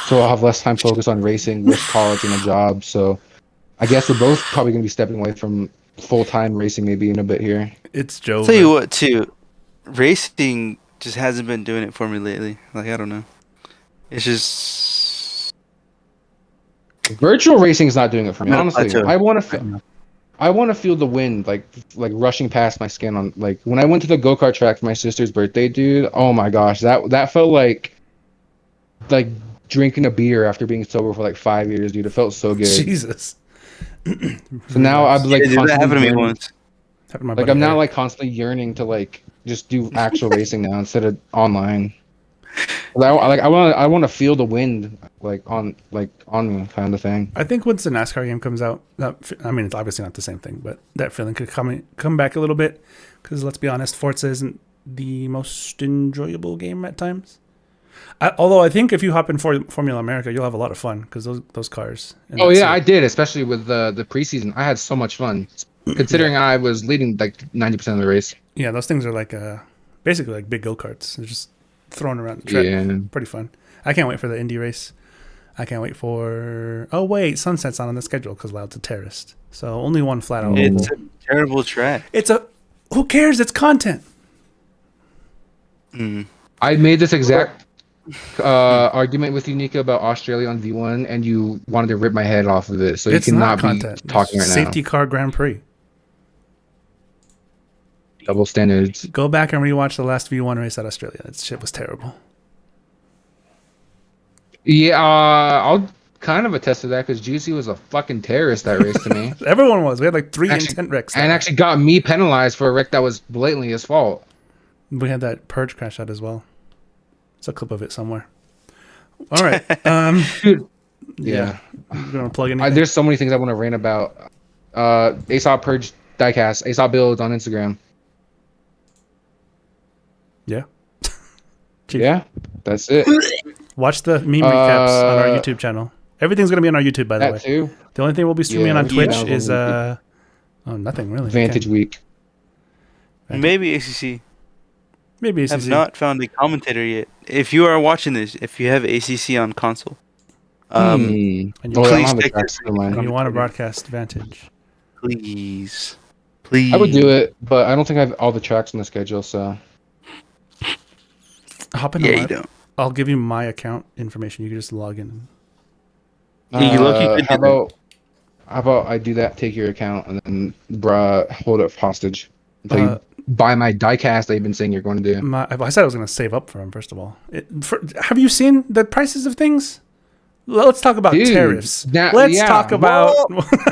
[SPEAKER 2] so I'll have less time focused on racing with college and a job. So I guess we're both probably gonna be stepping away from full-time racing maybe in a bit here.
[SPEAKER 1] It's Joe.
[SPEAKER 3] Tell you what, too, racing just hasn't been doing it for me lately. Like, I don't know. It's just
[SPEAKER 2] Virtual racing is not doing it for me.
[SPEAKER 3] I'm at a
[SPEAKER 2] Honestly,
[SPEAKER 3] plateau.
[SPEAKER 2] I want to. I want to feel the wind, like rushing past my skin on like when I went to the go-kart track for my sister's birthday, dude. Oh my gosh, that felt like drinking a beer after being sober for like 5 years, dude. It felt so good.
[SPEAKER 1] Jesus.
[SPEAKER 2] So now I'm like
[SPEAKER 3] Yeah, dude, that
[SPEAKER 2] constantly
[SPEAKER 3] happened to me
[SPEAKER 2] yearning.
[SPEAKER 3] once.
[SPEAKER 1] Happened to my
[SPEAKER 2] Like
[SPEAKER 1] buddy
[SPEAKER 2] I'm now
[SPEAKER 1] Eric.
[SPEAKER 2] like constantly yearning to like just do actual racing now instead of online. I want to feel the wind on me kind of thing.
[SPEAKER 1] I think once the NASCAR game comes out, I mean, it's obviously not the same thing, but that feeling could come back a little bit. Because let's be honest, Forza isn't the most enjoyable game at times. Although I think if you hop in Formula America, you'll have a lot of fun because those cars.
[SPEAKER 2] Oh yeah, I did, especially with the preseason. I had so much fun, considering I was leading like 90% of the race.
[SPEAKER 1] Yeah, those things are like basically like big go karts. They're just thrown around the track.
[SPEAKER 2] Yeah.
[SPEAKER 1] Pretty fun. I can't wait for the Indy race. I can't wait for. Oh wait, Sunset's not on the schedule because Loud's a terrorist. So only one flat out.
[SPEAKER 3] It's a terrible track.
[SPEAKER 1] Who cares? It's content.
[SPEAKER 2] I made this exact argument with you, Nika, about Australia on V1, and you wanted to rip my head off of it. So
[SPEAKER 1] It's
[SPEAKER 2] you
[SPEAKER 1] not
[SPEAKER 2] cannot
[SPEAKER 1] content.
[SPEAKER 2] be talking right
[SPEAKER 1] Safety car Grand Prix.
[SPEAKER 2] now. Double standards.
[SPEAKER 1] Go back and rewatch the last V1 race at Australia. That shit was terrible.
[SPEAKER 2] Yeah, I'll kind of attest to that because Juicy was a fucking terrorist that race to me.
[SPEAKER 1] Everyone was. We had like 3 intent wrecks.
[SPEAKER 2] And actually got me penalized for a wreck that was blatantly his fault.
[SPEAKER 1] We had that Purge crash out as well. There's a clip of it somewhere. All right.
[SPEAKER 2] Dude.
[SPEAKER 1] Yeah. You gonna plug anything?
[SPEAKER 2] There's so many things I want to rant about. ASOT Purge diecast, ASOT builds on Instagram.
[SPEAKER 1] Yeah.
[SPEAKER 2] Yeah, that's it.
[SPEAKER 1] Watch the meme recaps on our YouTube channel. Everything's gonna be on our YouTube, by the way.
[SPEAKER 2] That too.
[SPEAKER 1] The only thing we'll be streaming on Twitch
[SPEAKER 2] everything
[SPEAKER 1] is
[SPEAKER 2] else
[SPEAKER 1] nothing really.
[SPEAKER 2] Vantage Week.
[SPEAKER 3] Maybe ACC.
[SPEAKER 1] Maybe ACC.
[SPEAKER 3] Have not found a commentator yet. If you are watching this, if you have ACC on console,
[SPEAKER 1] And you,
[SPEAKER 2] I don't
[SPEAKER 3] please
[SPEAKER 2] have a
[SPEAKER 3] take
[SPEAKER 2] track
[SPEAKER 3] this.
[SPEAKER 2] for mine.
[SPEAKER 1] and you want to broadcast Vantage.
[SPEAKER 3] please.
[SPEAKER 2] I would do it, but I don't think I have all the tracks on the schedule, so.
[SPEAKER 1] Hop in.
[SPEAKER 3] Yeah, you don't.
[SPEAKER 1] I'll give you my account information. You can just log in.
[SPEAKER 2] How about I do that, take your account, and then hold it hostage until you buy my diecast that you've been saying you're going to do.
[SPEAKER 1] I said I was going to save up for him, first of all. Have you seen the prices of things? Let's talk about tariffs. Let's talk about...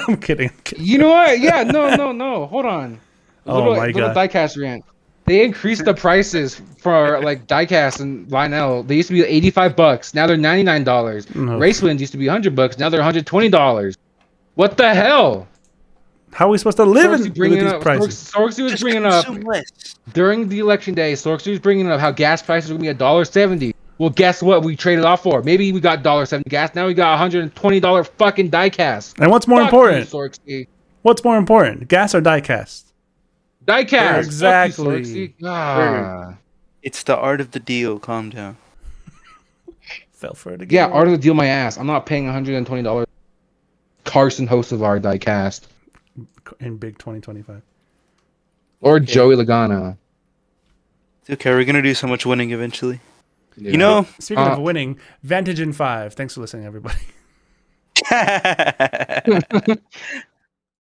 [SPEAKER 1] I'm kidding.
[SPEAKER 2] You know what? Yeah, no. Hold on.
[SPEAKER 1] Oh my God.
[SPEAKER 2] Little diecast rant. They increased the prices for like diecast and Lionel. They used to be $85. Now they're $99.
[SPEAKER 1] No.
[SPEAKER 2] Race Winds used to be $100. Now they're $120. What the hell?
[SPEAKER 1] How are we supposed to live with these prices?
[SPEAKER 2] Sorksy was bringing up during the election day. Sorksy was bringing up how gas prices were going to be $1.70. Well, guess what? We traded off for. Maybe we got $1.70 gas. Now we got $120 fucking diecast.
[SPEAKER 1] And what's more important?
[SPEAKER 2] You, Sorksy.
[SPEAKER 1] What's more important, gas or diecast?
[SPEAKER 2] Diecast.
[SPEAKER 1] Exactly.
[SPEAKER 3] It's the art of the deal. Calm down.
[SPEAKER 1] Fell for it again.
[SPEAKER 2] Yeah, art of the deal, my ass. I'm not paying $120. Carson, host of our diecast,
[SPEAKER 1] in big 2025.
[SPEAKER 2] or Joey Logano.
[SPEAKER 3] It's okay. We're gonna do so much winning eventually.
[SPEAKER 2] Yeah.
[SPEAKER 3] You know.
[SPEAKER 1] Speaking of winning, Vantage in 5. Thanks for listening, everybody.